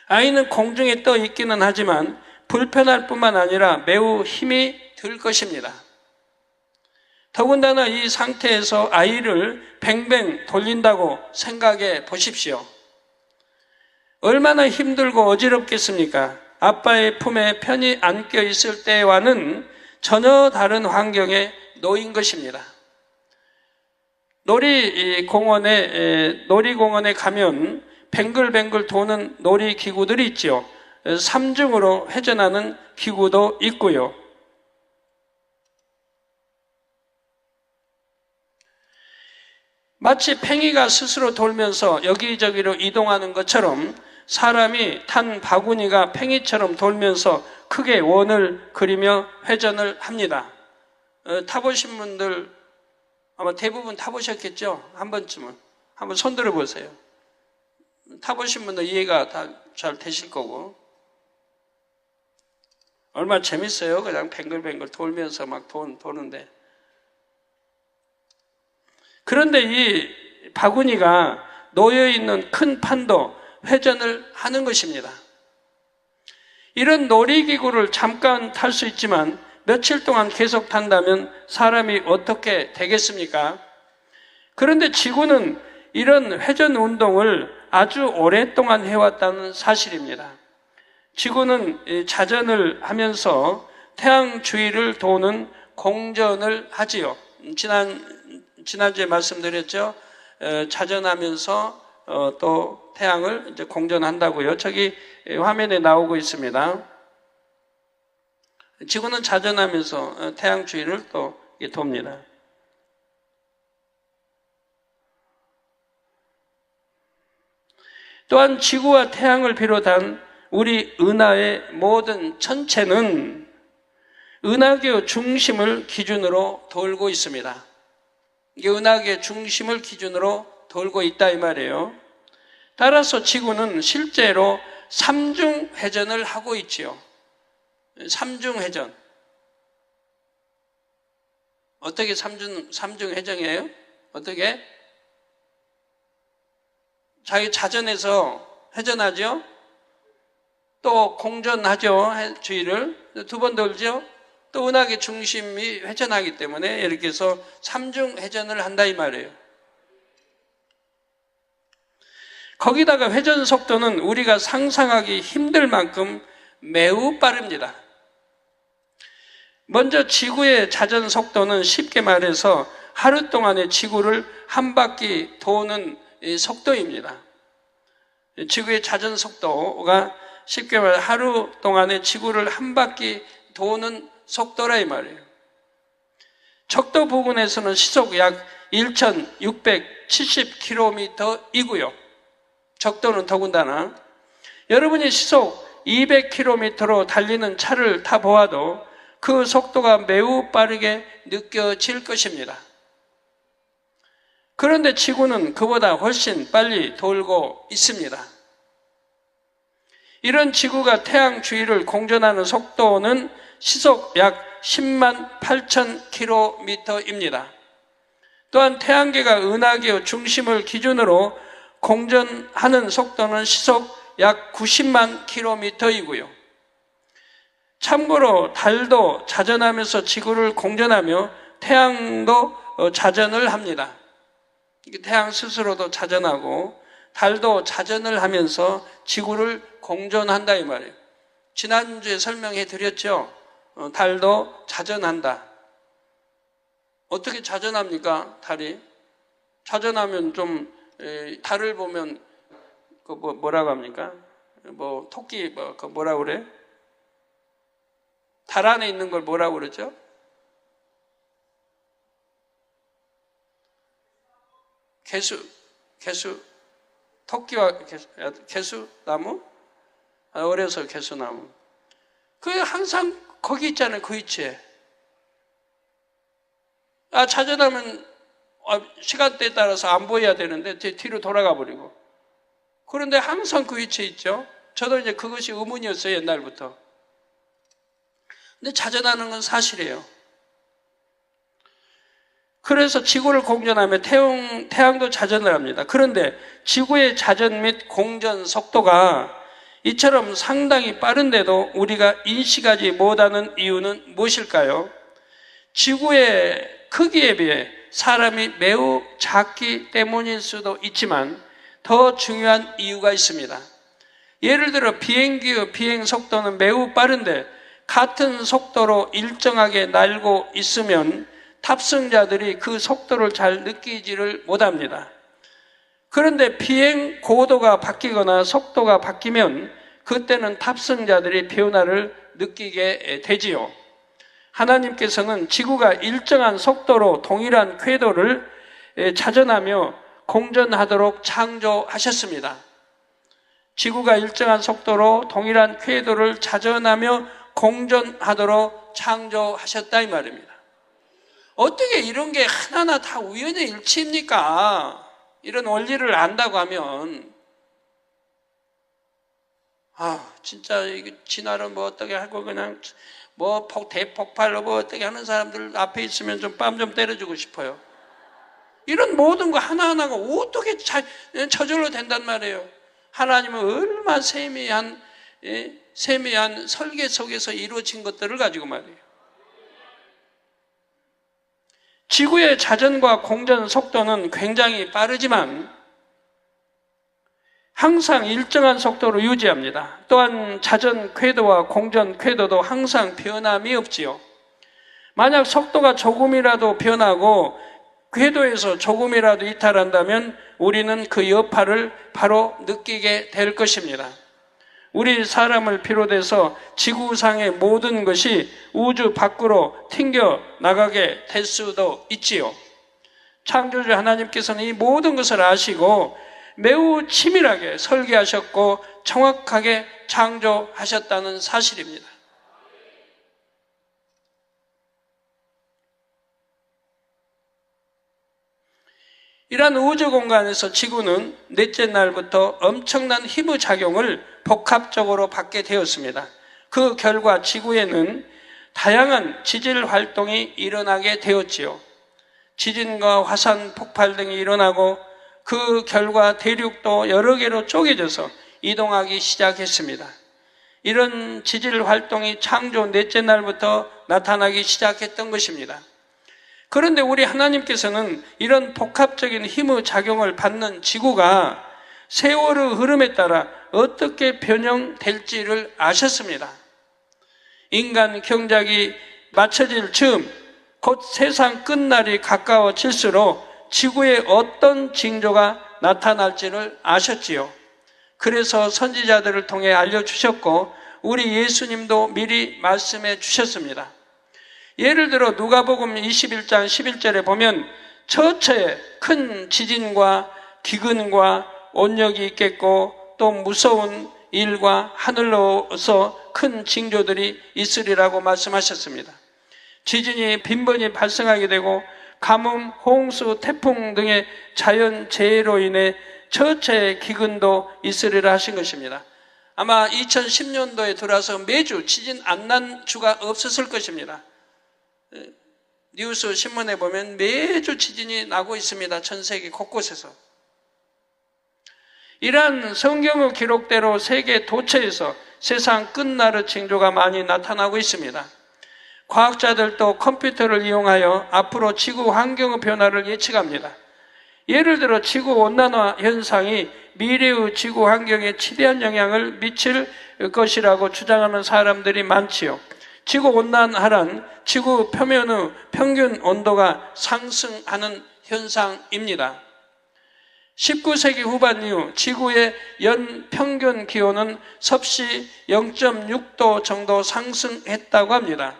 아이는 공중에 떠 있기는 하지만 불편할 뿐만 아니라 매우 힘이 들 것입니다. 더군다나 이 상태에서 아이를 뱅뱅 돌린다고 생각해 보십시오. 얼마나 힘들고 어지럽겠습니까? 아빠의 품에 편히 안겨 있을 때와는 전혀 다른 환경에 놓인 것입니다. 놀이공원에 가면 뱅글뱅글 도는 놀이기구들이 있죠. 삼중으로 회전하는 기구도 있고요. 마치 팽이가 스스로 돌면서 여기저기로 이동하는 것처럼 사람이 탄 바구니가 팽이처럼 돌면서 크게 원을 그리며 회전을 합니다. 타보신 분들 아마 대부분 타보셨겠죠? 한 번쯤은. 한번 손 들어보세요. 타보신 분들 이해가 다 잘 되실 거고. 얼마나 재밌어요. 그냥 뱅글뱅글 돌면서 막 도는데. 그런데 이 바구니가 놓여있는 큰 판도 회전을 하는 것입니다. 이런 놀이기구를 잠깐 탈 수 있지만 며칠 동안 계속 탄다면 사람이 어떻게 되겠습니까? 그런데 지구는 이런 회전 운동을 아주 오랫동안 해왔다는 사실입니다. 지구는 자전을 하면서 태양 주위를 도는 공전을 하지요. 지난주에 말씀드렸죠. 자전하면서 또 태양을 이제 공전한다고요. 저기 화면에 나오고 있습니다. 지구는 자전하면서 태양 주위를 또 돕니다. 또한 지구와 태양을 비롯한 우리 은하의 모든 천체는 은하계 중심을 기준으로 돌고 있습니다. 이게 은하계 중심을 기준으로 돌고 있다 이 말이에요. 따라서 지구는 실제로 삼중회전을 하고 있지요. 삼중회전. 어떻게 삼중회전이에요? 어떻게? 자기 자전에서 회전하죠? 또 공전하죠. 주위를 두 번 돌죠. 또 은하계 중심이 회전하기 때문에 이렇게 해서 삼중회전을 한다 이 말이에요. 거기다가 회전 속도는 우리가 상상하기 힘들 만큼 매우 빠릅니다. 먼저 지구의 자전 속도는 쉽게 말해서 하루 동안의 지구를 한 바퀴 도는 속도입니다. 지구의 자전 속도가 쉽게 말해 하루 동안의 지구를 한 바퀴 도는 속도라 이 말이에요. 적도 부근에서는 시속 약 1670km이고요. 적도는 더군다나 여러분이 시속 200km로 달리는 차를 타보아도 그 속도가 매우 빠르게 느껴질 것입니다. 그런데 지구는 그보다 훨씬 빨리 돌고 있습니다. 이런 지구가 태양 주위를 공전하는 속도는 시속 약 10만 8천 km입니다. 또한 태양계가 은하계 중심을 기준으로 공전하는 속도는 시속 약 90만 km이고요. 참고로 달도 자전하면서 지구를 공전하며 태양도 자전을 합니다. 태양 스스로도 자전하고 달도 자전을 하면서 지구를 공전한다 이 말이에요. 지난주에 설명해 드렸죠. 달도 자전한다. 어떻게 자전합니까? 달이? 자전하면 좀 달을 보면 그 뭐라고 합니까? 뭐 토끼 그 뭐라고 그래? 달 안에 있는 걸 뭐라고 그러죠? 개수 토끼와 개수나무? 어려서 개수나무. 그 항상 거기 있잖아요. 그 위치에. 자전하면 시간대에 따라서 안 보여야 되는데 뒤로 돌아가 버리고. 그런데 항상 그 위치에 있죠. 저도 이제 그것이 의문이었어요. 옛날부터. 근데 자전하는 건 사실이에요. 그래서 지구를 공전하며 태양도 자전을 합니다. 그런데 지구의 자전 및 공전 속도가 이처럼 상당히 빠른데도 우리가 인식하지 못하는 이유는 무엇일까요? 지구의 크기에 비해 사람이 매우 작기 때문일 수도 있지만 더 중요한 이유가 있습니다. 예를 들어 비행기의 비행 속도는 매우 빠른데 같은 속도로 일정하게 날고 있으면 탑승자들이 그 속도를 잘 느끼지를 못합니다. 그런데 비행 고도가 바뀌거나 속도가 바뀌면 그때는 탑승자들이 변화를 느끼게 되지요. 하나님께서는 지구가 일정한 속도로 동일한 궤도를 자전하며 공전하도록 창조하셨습니다. 지구가 일정한 속도로 동일한 궤도를 자전하며 공전하도록 창조하셨다 이 말입니다. 어떻게 이런 게 하나하나 다 우연의 일치입니까? 이런 원리를 안다고 하면 진짜 이게 진화를 뭐 어떻게 하고 그냥 뭐 대폭발로 뭐 어떻게 하는 사람들 앞에 있으면 좀 뺨 좀 때려주고 싶어요. 이런 모든 거 하나하나가 어떻게 저절로 된단 말이에요. 하나님은 얼마나 세미한 세미한 설계 속에서 이루어진 것들을 가지고 말이에요. 지구의 자전과 공전 속도는 굉장히 빠르지만 항상 일정한 속도로 유지합니다. 또한 자전 궤도와 공전 궤도도 항상 변함이 없지요. 만약 속도가 조금이라도 변하고 궤도에서 조금이라도 이탈한다면 우리는 그 여파를 바로 느끼게 될 것입니다. 우리 사람을 비롯해서 지구상의 모든 것이 우주 밖으로 튕겨 나가게 될 수도 있지요. 창조주 하나님께서는 이 모든 것을 아시고 매우 치밀하게 설계하셨고 정확하게 창조하셨다는 사실입니다. 이러한 우주 공간에서 지구는 넷째 날부터 엄청난 힘의 작용을 복합적으로 받게 되었습니다. 그 결과 지구에는 다양한 지질 활동이 일어나게 되었지요. 지진과 화산 폭발 등이 일어나고 그 결과 대륙도 여러 개로 쪼개져서 이동하기 시작했습니다. 이런 지질 활동이 창조 넷째 날부터 나타나기 시작했던 것입니다. 그런데 우리 하나님께서는 이런 복합적인 힘의 작용을 받는 지구가 세월의 흐름에 따라 어떻게 변형될지를 아셨습니다. 인간 경작이 맞춰질 즈음 곧 세상 끝날이 가까워질수록 지구에 어떤 징조가 나타날지를 아셨지요. 그래서 선지자들을 통해 알려주셨고 우리 예수님도 미리 말씀해 주셨습니다. 예를 들어 누가복음 21장 11절에 보면 처처에 큰 지진과 기근과 온역이 있겠고 또 무서운 일과 하늘로서 큰 징조들이 있으리라고 말씀하셨습니다. 지진이 빈번히 발생하게 되고 가뭄, 홍수, 태풍 등의 자연재해로 인해 처처의 기근도 있으리라 하신 것입니다. 아마 2010년도에 들어와서 매주 지진 안 난 주가 없었을 것입니다. 뉴스 신문에 보면 매주 지진이 나고 있습니다. 전 세계 곳곳에서. 이러한 성경의 기록대로 세계 도처에서 세상 끝날의 징조가 많이 나타나고 있습니다. 과학자들도 컴퓨터를 이용하여 앞으로 지구 환경의 변화를 예측합니다. 예를 들어 지구온난화 현상이 미래의 지구 환경에 치대한 영향을 미칠 것이라고 주장하는 사람들이 많지요. 지구온난화란 지구 표면의 평균 온도가 상승하는 현상입니다. 19세기 후반 이후 지구의 연 평균 기온은 섭씨 0.6도 정도 상승했다고 합니다.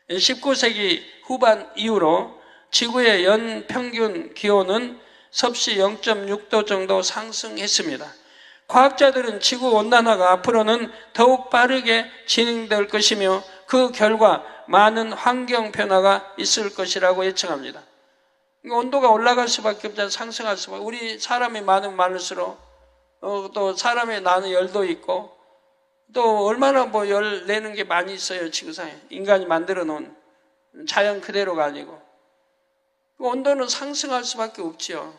19세기 후반 이후로 지구의 연 평균 기온은 섭씨 0.6도 정도 상승했습니다. 과학자들은 지구온난화가 앞으로는 더욱 빠르게 진행될 것이며 그 결과 많은 환경 변화가 있을 것이라고 예측합니다. 온도가 올라갈 수밖에 없잖아요. 상승할 수밖에. 우리 사람이 많을수록 또 사람이 나는 열도 있고 또 얼마나 열 내는 게 많이 있어요. 지구상에. 인간이 만들어 놓은 자연 그대로가 아니고. 온도는 상승할 수밖에 없지요.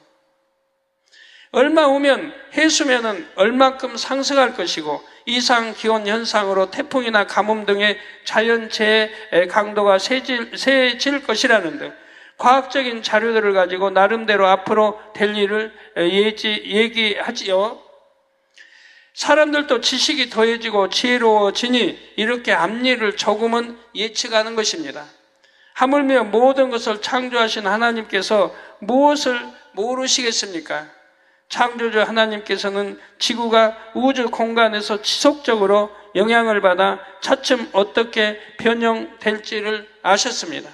얼마 후면 해수면은 얼마큼 상승할 것이고 이상 기온 현상으로 태풍이나 가뭄 등의 자연재해 강도가 세질 것이라는 등 과학적인 자료들을 가지고 나름대로 앞으로 될 일을 얘기하지요. 사람들도 지식이 더해지고 지혜로워지니 이렇게 앞일을 조금은 예측하는 것입니다. 하물며 모든 것을 창조하신 하나님께서 무엇을 모르시겠습니까? 창조주 하나님께서는 지구가 우주 공간에서 지속적으로 영향을 받아 차츰 어떻게 변형될지를 아셨습니다.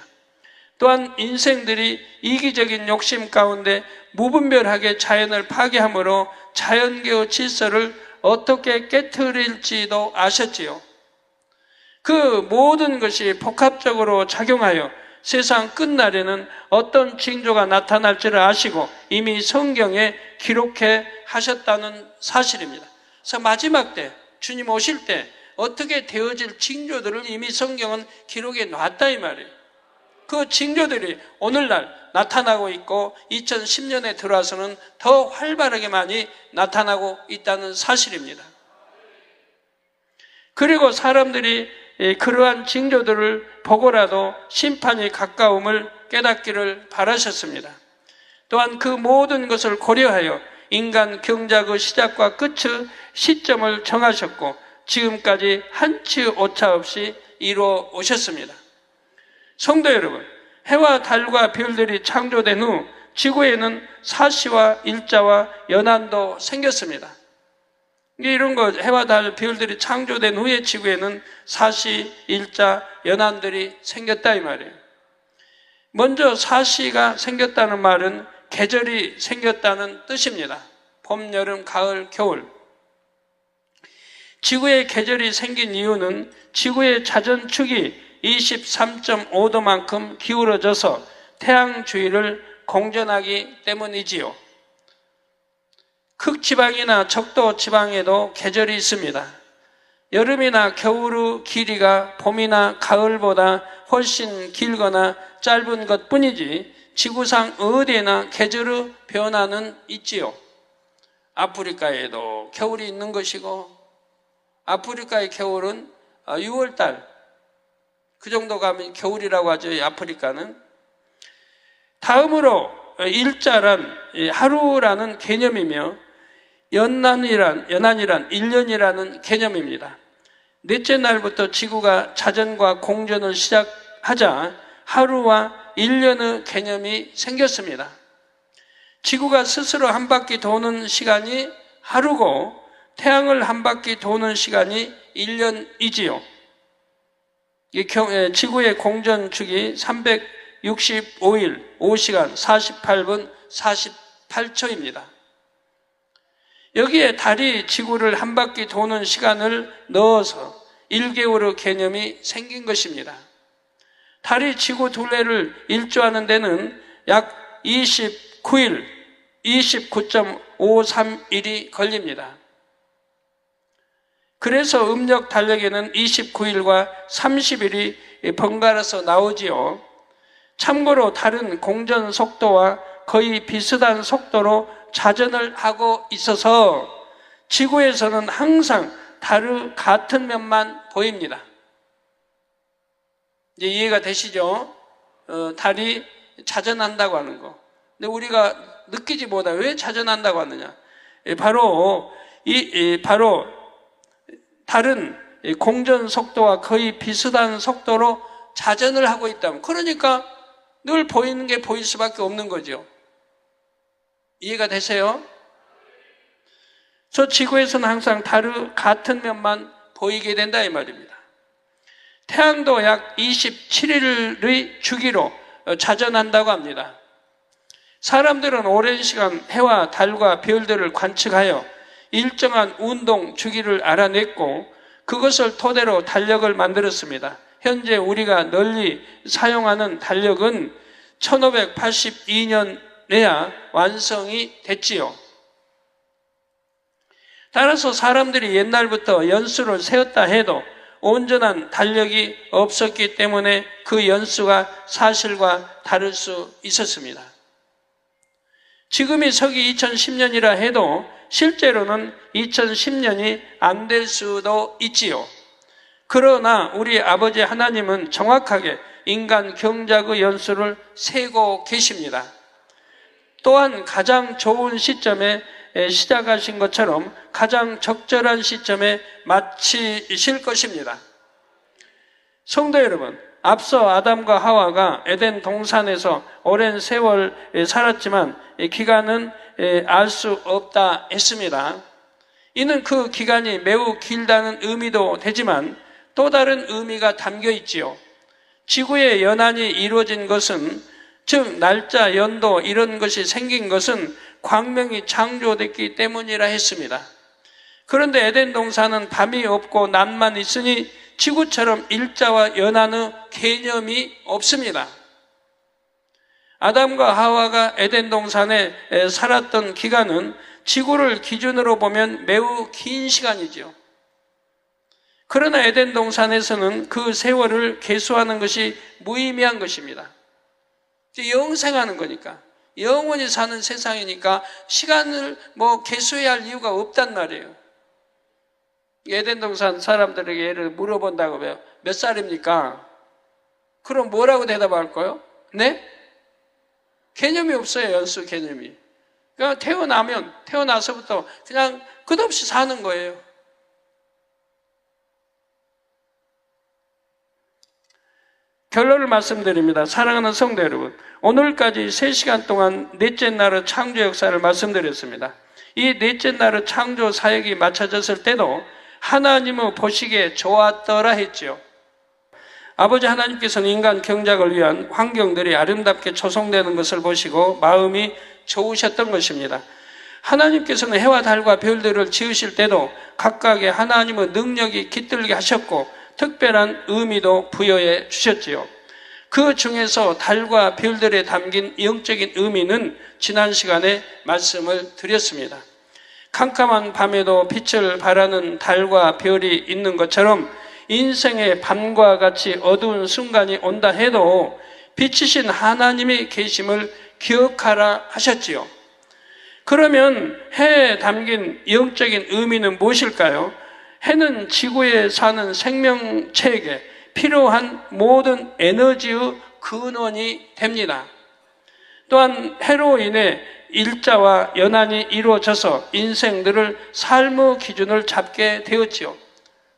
또한 인생들이 이기적인 욕심 가운데 무분별하게 자연을 파괴함으로 자연계의 질서를 어떻게 깨트릴지도 아셨지요. 그 모든 것이 복합적으로 작용하여 세상 끝날에는 어떤 징조가 나타날지를 아시고 이미 성경에 기록해 하셨다는 사실입니다. 그래서 마지막 때 주님 오실 때 어떻게 되어질 징조들을 이미 성경은 기록해 놨다 이 말이에요. 그 징조들이 오늘날 나타나고 있고 2010년에 들어와서는 더 활발하게 많이 나타나고 있다는 사실입니다. 그리고 사람들이 그러한 징조들을 보고라도 심판이 가까움을 깨닫기를 바라셨습니다. 또한 그 모든 것을 고려하여 인간 경작의 시작과 끝의 시점을 정하셨고 지금까지 한치 오차 없이 이루어 오셨습니다. 성도 여러분, 해와 달과 별들이 창조된 후 지구에는 사시와 일자와 연한도 생겼습니다. 이런 거, 해와 달, 별들이 창조된 후에 지구에는 사시, 일자, 연한들이 생겼다 이 말이에요. 먼저 사시가 생겼다는 말은 계절이 생겼다는 뜻입니다. 봄, 여름, 가을, 겨울. 지구의 계절이 생긴 이유는 지구의 자전축이 23.5도만큼 기울어져서 태양 주위를 공전하기 때문이지요. 극지방이나 적도 지방에도 계절이 있습니다. 여름이나 겨울의 길이가 봄이나 가을보다 훨씬 길거나 짧은 것뿐이지 지구상 어디에나 계절의 변화는 있지요. 아프리카에도 겨울이 있는 것이고 아프리카의 겨울은 6월달 그 정도 가면 겨울이라고 하죠. 아프리카는. 다음으로 일자란 하루라는 개념이며 연한이란 1년이라는 개념입니다. 넷째 날부터 지구가 자전과 공전을 시작하자 하루와 1년의 개념이 생겼습니다. 지구가 스스로 한 바퀴 도는 시간이 하루고 태양을 한 바퀴 도는 시간이 1년이지요. 지구의 공전축이 365일 5시간 48분 48초입니다. 여기에 달이 지구를 한 바퀴 도는 시간을 넣어서 1개월의 개념이 생긴 것입니다. 달이 지구 둘레를 일주하는 데는 약 29일, 29.531일이 걸립니다. 그래서 음력 달력에는 29일과 30일이 번갈아서 나오지요. 참고로 달은 공전 속도와 거의 비슷한 속도로 자전을 하고 있어서 지구에서는 항상 달의 같은 면만 보입니다. 이제 이해가 되시죠? 달이 자전한다고 하는 거. 근데 우리가 느끼지 못해. 왜 자전한다고 하느냐? 바로 달은 공전 속도와 거의 비슷한 속도로 자전을 하고 있다면, 그러니까 늘 보이는 게 보일 수밖에 없는 거죠. 이해가 되세요? 저 지구에서는 항상 달의 같은 면만 보이게 된다 이 말입니다. 태양도 약 27일의 주기로 자전한다고 합니다. 사람들은 오랜 시간 해와 달과 별들을 관측하여 일정한 운동 주기를 알아냈고 그것을 토대로 달력을 만들었습니다. 현재 우리가 널리 사용하는 달력은 1582년에야 완성이 됐지요. 따라서 사람들이 옛날부터 연수를 세웠다 해도 온전한 달력이 없었기 때문에 그 연수가 사실과 다를 수 있었습니다. 지금이 서기 2010년이라 해도 실제로는 2010년이 안 될 수도 있지요. 그러나 우리 아버지 하나님은 정확하게 인간 경작의 연수를 세고 계십니다. 또한 가장 좋은 시점에 시작하신 것처럼 가장 적절한 시점에 마치실 것입니다. 성도 여러분, 앞서 아담과 하와가 에덴 동산에서 오랜 세월 살았지만 기간은 알 수 없다 했습니다. 이는 그 기간이 매우 길다는 의미도 되지만 또 다른 의미가 담겨 있지요. 지구의 연한이 이루어진 것은, 즉 날짜, 연도 이런 것이 생긴 것은 광명이 창조됐기 때문이라 했습니다. 그런데 에덴 동산은 밤이 없고 낮만 있으니 지구처럼 일자와 연한의 개념이 없습니다. 아담과 하와가 에덴 동산에 살았던 기간은 지구를 기준으로 보면 매우 긴 시간이죠. 그러나 에덴 동산에서는 그 세월을 계수하는 것이 무의미한 것입니다. 영생하는 거니까, 영원히 사는 세상이니까 시간을 계수해야 할 이유가 없단 말이에요. 에덴 동산 사람들에게 예를 물어본다고 해요. 몇 살입니까? 그럼 뭐라고 대답할 거요? 네? 개념이 없어요. 연수 개념이. 그러니까 태어나서부터 그냥 끝없이 사는 거예요. 결론을 말씀드립니다. 사랑하는 성도 여러분, 오늘까지 3시간 동안 넷째 날의 창조 역사를 말씀드렸습니다. 이 넷째 날의 창조 사역이 마쳐졌을 때도 하나님의 보시기에 좋았더라 했지요. 아버지 하나님께서는 인간 경작을 위한 환경들이 아름답게 조성되는 것을 보시고 마음이 좋으셨던 것입니다. 하나님께서는 해와 달과 별들을 지으실 때도 각각의 하나님의 능력이 깃들게 하셨고 특별한 의미도 부여해 주셨지요. 그 중에서 달과 별들에 담긴 영적인 의미는 지난 시간에 말씀을 드렸습니다. 캄캄한 밤에도 빛을 발하는 달과 별이 있는 것처럼 인생의 밤과 같이 어두운 순간이 온다 해도 빛이신 하나님의 계심을 기억하라 하셨지요. 그러면 해에 담긴 영적인 의미는 무엇일까요? 해는 지구에 사는 생명체에게 필요한 모든 에너지의 근원이 됩니다. 또한 해로 인해 일자와 연한이 이루어져서 인생들을 삶의 기준을 잡게 되었지요.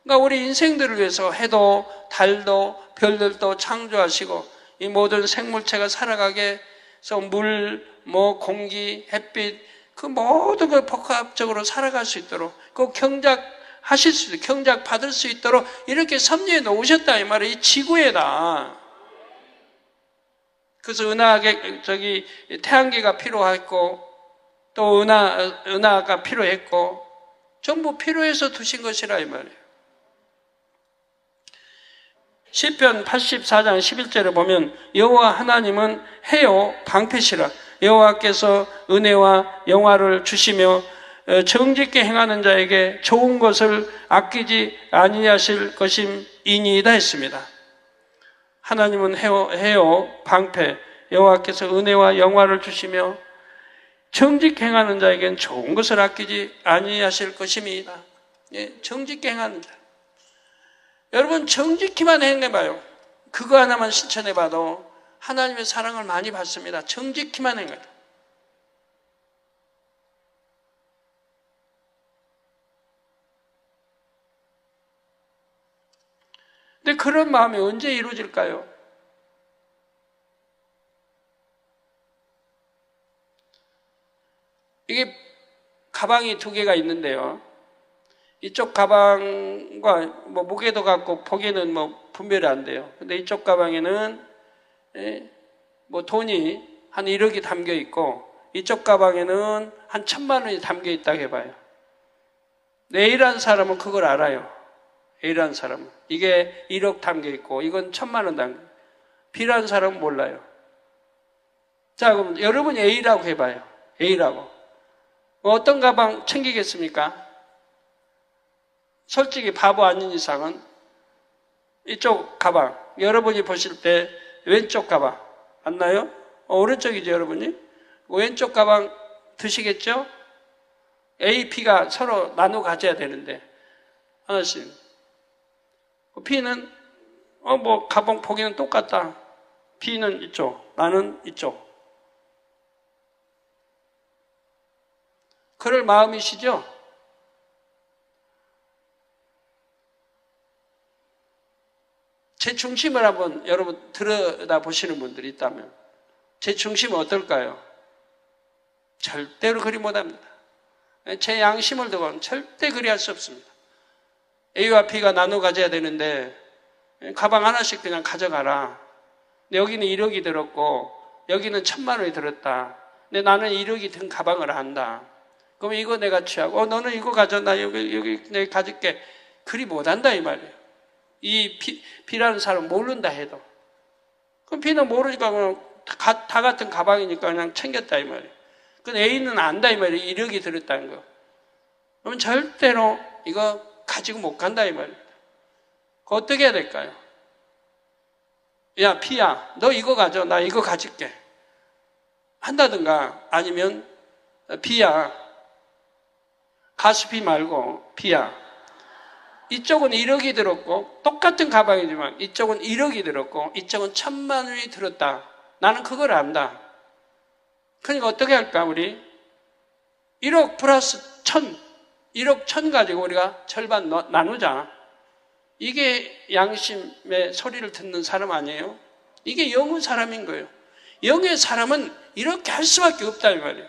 그러니까 우리 인생들을 위해서 해도 달도 별들도 창조하시고 이 모든 생물체가 살아가게 해서 물, 공기, 햇빛 그 모든 걸 복합적으로 살아갈 수 있도록 그 경작하실 수 있도록 경작 받을 수 있도록 이렇게 섭리해 놓으셨다 이 말이에요. 이 지구에다. 그래서 태양계가 필요했고 또 은하가 필요했고 전부 필요해서 두신 것이라 이 말이에요. 시편 84장 11절에 보면 여호와 하나님은 해요 방패시라. 여호와께서 은혜와 영화를 주시며 정직게 행하는 자에게 좋은 것을 아끼지 아니하실 것임이니이다 했습니다. 하나님은 해요 방패, 여호와께서 은혜와 영화를 주시며 정직게 행하는 자에게는 좋은 것을 아끼지 아니하실 것임이다. 정직게 행하는 자. 여러분 정직히만 행해봐요. 그거 하나만 실천해봐도 하나님의 사랑을 많이 받습니다. 정직히만 행해요. 근데 그런 마음이 언제 이루어질까요? 이게 가방이 2개가 있는데요. 이쪽 가방과 무게도 같고 보기에는 분별이 안 돼요. 근데 이쪽 가방에는 돈이 한 1억이 담겨 있고 이쪽 가방에는 한 1,000만 원이 담겨 있다고 해봐요. A라는 사람은 그걸 알아요. A라는 사람은 이게 1억 담겨 있고 이건 1,000만 원 담겨 있고 B라는 사람은 몰라요. 자, 그럼 여러분이 A라고 해봐요. A라고. 어떤 가방 챙기겠습니까? 솔직히 바보 아닌 이상은 이쪽 가방, 여러분이 보실 때 왼쪽 가방 맞나요? 오른쪽이죠, 여러분이? 왼쪽 가방 드시겠죠? A, B가 서로 나눠 가져야 되는데 하나씩. B는 가방 보기는 똑같다. B는 이쪽, 나는 이쪽. 그럴 마음이시죠? 제 중심을 한번 여러분 들여다보시는 분들이 있다면 제 중심은 어떨까요? 절대로 그리 못합니다. 제 양심을 두고는 절대 그리 할 수 없습니다. A와 B가 나눠 가져야 되는데 가방 하나씩 그냥 가져가라. 근데 여기는 1억이 들었고 여기는 1,000만 원이 들었다. 근데 나는 1억이 든 가방을 한다. 그럼 이거 내가 취하고 너는 이거 가져. 나 여기 내가 가질게. 그리 못한다 이 말이에요. 이 B라는 사람은 모른다 해도. 그럼 B는 모르니까 그냥 다 같은 가방이니까 그냥 챙겼다 이 말이에요. 근데 A는 안다 이 말이에요. 1억이 들었다는 거. 그러면 절대로 이거 가지고 못 간다 이 말이에요. 어떻게 해야 될까요? 야 B야 너 이거 가져. 나 이거 가질게. 한다든가 아니면 B야 가수 B 말고 B야 이쪽은 1억이 들었고 똑같은 가방이지만 이쪽은 1억이 들었고 이쪽은 1,000만 원이 들었다. 나는 그걸 안다. 그러니까 어떻게 할까 우리? 1억 플러스 1,000, 1억 1,000 가지고 우리가 절반 나누자. 이게 양심의 소리를 듣는 사람 아니에요? 이게 영의 사람인 거예요. 영의 사람은 이렇게 할 수밖에 없다 이 말이에요.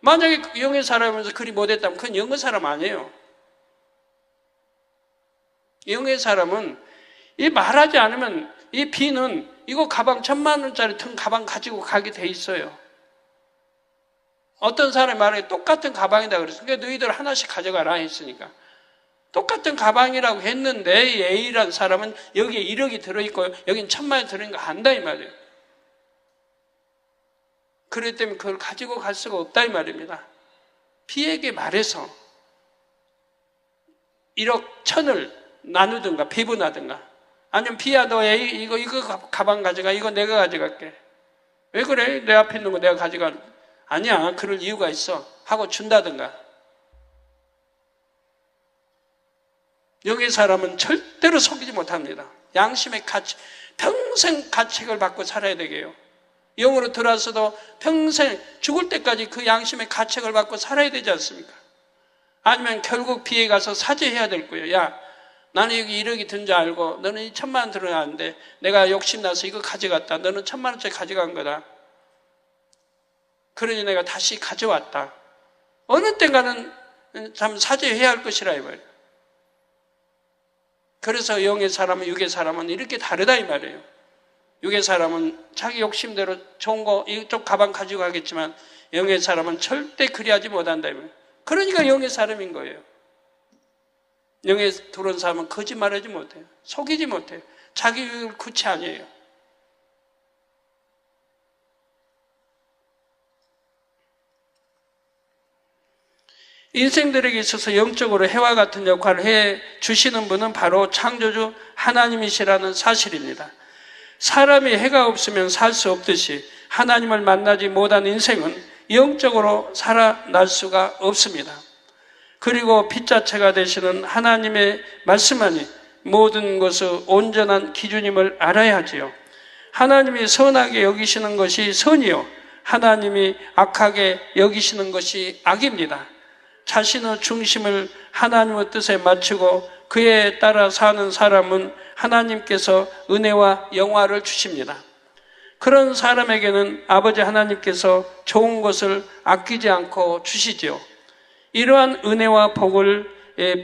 만약에 영의 사람이면서 그리 못했다면 그건 영의 사람 아니에요. 영의 사람은 이 말하지 않으면 이 비는 이거 가방 1,000만 원짜리 등 가방 가지고 가게 돼 있어요. 어떤 사람이 말해 똑같은 가방이다 그랬어. 그러니까 너희들 하나씩 가져가라 했으니까. 똑같은 가방이라고 했는데 이 A라는 사람은 여기에 1억이 들어있고 여긴 1,000만 원이 들어있는 거 안다 이 말이에요. 그렇기 때문에 그걸 가지고 갈 수가 없다 이 말입니다. B에게 말해서 1억 1,000을 나누든가 배분하든가 아니면 B야 너 A 이거 가방 가져가 이거 내가 가져갈게. 왜 그래? 내 앞에 있는 거 내가 가져가. 아니야 그럴 이유가 있어 하고 준다든가. 영의 사람은 절대로 속이지 못합니다. 양심의 가치, 평생 가책을 받고 살아야 되게요. 영으로 들어와서도 평생 죽을 때까지 그 양심의 가책을 받고 살아야 되지 않습니까? 아니면 결국 비에 가서 사죄해야 될 거예요. 야, 나는 여기 1억이 든 줄 알고 너는 1,000만 원 들어가는데 내가 욕심나서 이거 가져갔다. 너는 1,000만 원짜리 가져간 거다. 그러니 내가 다시 가져왔다. 어느 때가는 참 사죄해야 할 것이라 이 말이에요. 그래서 영의 사람은 육의 사람은 이렇게 다르다 이 말이에요. 육의 사람은 자기 욕심대로 좋은 거 이쪽 가방 가지고 가겠지만 영의 사람은 절대 그리하지 못한다 이 말이에요. 그러니까 영의 사람인 거예요. 영에 들어온 사람은 거짓말하지 못해요. 속이지 못해요. 자기 유익을 구치 아니에요. 인생들에게 있어서 영적으로 해와 같은 역할을 해 주시는 분은 바로 창조주 하나님이시라는 사실입니다. 사람이 해가 없으면 살 수 없듯이 하나님을 만나지 못한 인생은 영적으로 살아날 수가 없습니다. 그리고 빛 자체가 되시는 하나님의 말씀만이 모든 것의 온전한 기준임을 알아야 하지요. 하나님이 선하게 여기시는 것이 선이요, 하나님이 악하게 여기시는 것이 악입니다. 자신의 중심을 하나님의 뜻에 맞추고 그에 따라 사는 사람은 하나님께서 은혜와 영화를 주십니다. 그런 사람에게는 아버지 하나님께서 좋은 것을 아끼지 않고 주시지요. 이러한 은혜와 복을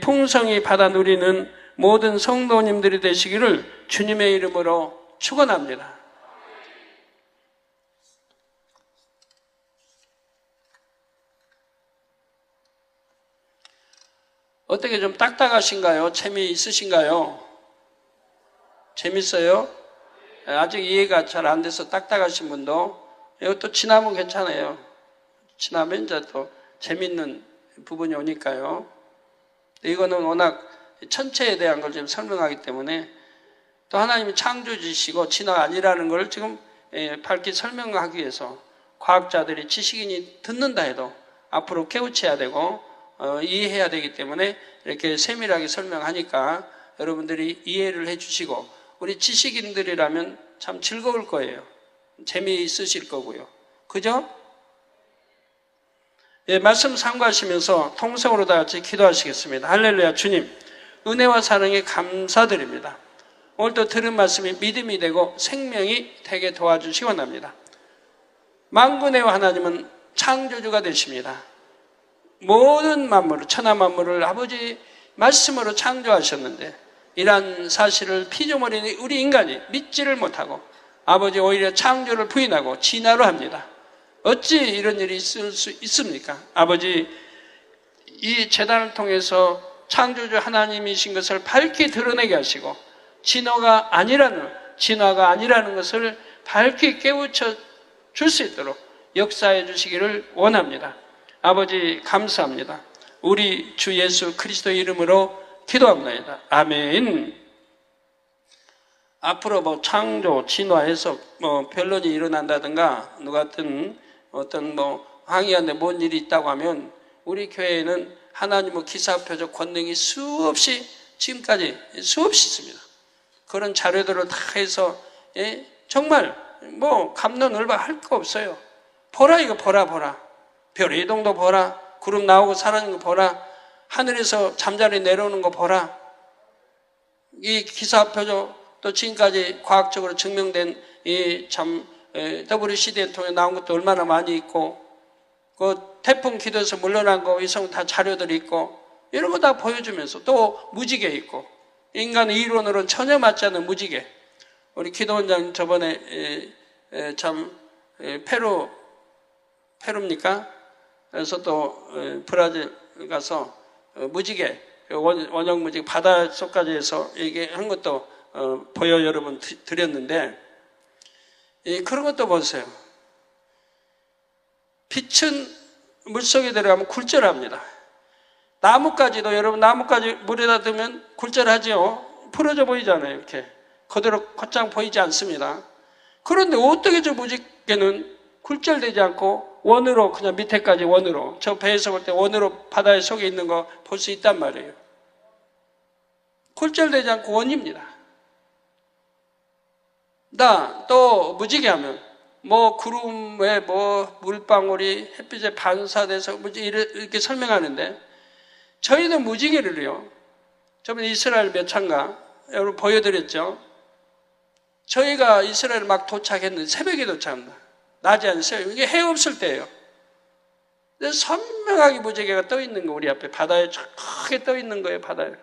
풍성히 받아 누리는 모든 성도님들이 되시기를 주님의 이름으로 축원합니다. 어떻게 좀 딱딱하신가요? 재미있으신가요? 재밌어요? 아직 이해가 잘 안 돼서 딱딱하신 분도 이것도 지나면 괜찮아요. 지나면 이제 또 재밌는 부분이 오니까요. 이거는 워낙 천체에 대한 걸 지금 설명하기 때문에 또 하나님이 창조주시고 진화가 아니라는 걸 지금 밝게 설명하기 위해서 과학자들이 지식인이 듣는다 해도 앞으로 깨우쳐야 되고 이해해야 되기 때문에 이렇게 세밀하게 설명하니까 여러분들이 이해를 해주시고 우리 지식인들이라면 참 즐거울 거예요. 재미있으실 거고요. 그죠? 예, 말씀 참고하시면서 통성으로 다 같이 기도하시겠습니다. 할렐루야. 주님, 은혜와 사랑에 감사드립니다. 오늘도 들은 말씀이 믿음이 되고 생명이 되게 도와주시기 원합니다. 만군의 하나님은 창조주가 되십니다. 모든 만물을, 천하 만물을 아버지 말씀으로 창조하셨는데 이러한 사실을 피조물인 우리 인간이 믿지를 못하고 아버지 오히려 창조를 부인하고 진화로 합니다. 어찌 이런 일이 있을 수 있습니까? 아버지, 이 재단을 통해서 창조주 하나님이신 것을 밝게 드러내게 하시고 진화가 아니라는 것을 밝게 깨우쳐 줄 수 있도록 역사해 주시기를 원합니다. 아버지 감사합니다. 우리 주 예수 그리스도의 이름으로 기도합니다. 아멘. 앞으로 창조, 진화해서 변론이 일어난다든가 누가 어떤 항의하는데 뭔 일이 있다고 하면 우리 교회에는 하나님의 기사표적 권능이 수없이 지금까지 수없이 있습니다. 그런 자료들을 다 해서 정말 뭐 갑론을박 할 거 없어요. 보라 이거 보라. 별 이동도 보라. 구름 나오고 사라지는 거 보라. 하늘에서 잠자리 내려오는 거 보라. 이 기사표죠. 또 지금까지 과학적으로 증명된 WCD를 통해 나온 것도 얼마나 많이 있고, 그 태풍 기도에서 물러난 거 위성 다 자료들이 있고, 이런 거 다 보여주면서 또 무지개 있고, 인간의 이론으로는 전혀 맞지 않는 무지개. 우리 기도원장 저번에 페루입니까? 그래서 또 브라질 가서 무지개, 원형 무지개 바닷속까지 해서 얘기한 것도 보여 여러분 드렸는데, 그런 것도 보세요. 빛은 물속에 들어가면 굴절합니다. 나뭇가지도 여러분 나뭇가지 물에다 두면 굴절하죠. 풀어져 보이잖아요. 이렇게 그대로 곧장 보이지 않습니다. 그런데 어떻게 저 무지개는 굴절되지 않고 원으로 그냥 밑에까지 원으로, 저 배에서 볼 때 원으로 바다의 속에 있는 거 볼 수 있단 말이에요. 굴절되지 않고 원입니다. 또 무지개 하면 뭐 구름에 뭐 물방울이 햇빛에 반사돼서 이렇게 설명하는데, 저희는 무지개를요, 저번에 이스라엘 몇 차인가 여러분 보여드렸죠. 저희가 이스라엘 막 도착했는데 새벽에 도착합니다. 낮이 아니세요. 이게 해 없을 때예요. 근데 선명하게 무지개가 떠 있는 거, 우리 앞에 바다에 크게 떠 있는 거예요. 바다에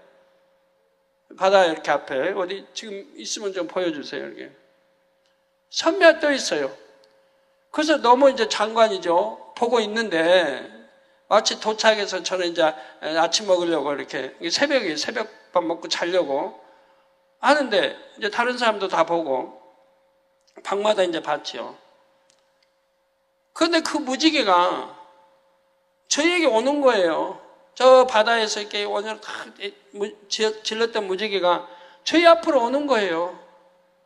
이렇게 앞에 어디 지금 있으면 좀 보여주세요. 이렇게 선명하게 떠 있어요. 그래서 너무 이제 장관이죠. 보고 있는데 마치 도착해서 저는 이제 아침 먹으려고 이렇게 새벽에 새벽밥 먹고 자려고 하는데, 이제 다른 사람도 다 보고 방마다 이제 봤죠. 그런데 그 무지개가 저희에게 오는 거예요. 저 바다에서 이렇게 원으로 다 질렀던 무지개가 저희 앞으로 오는 거예요.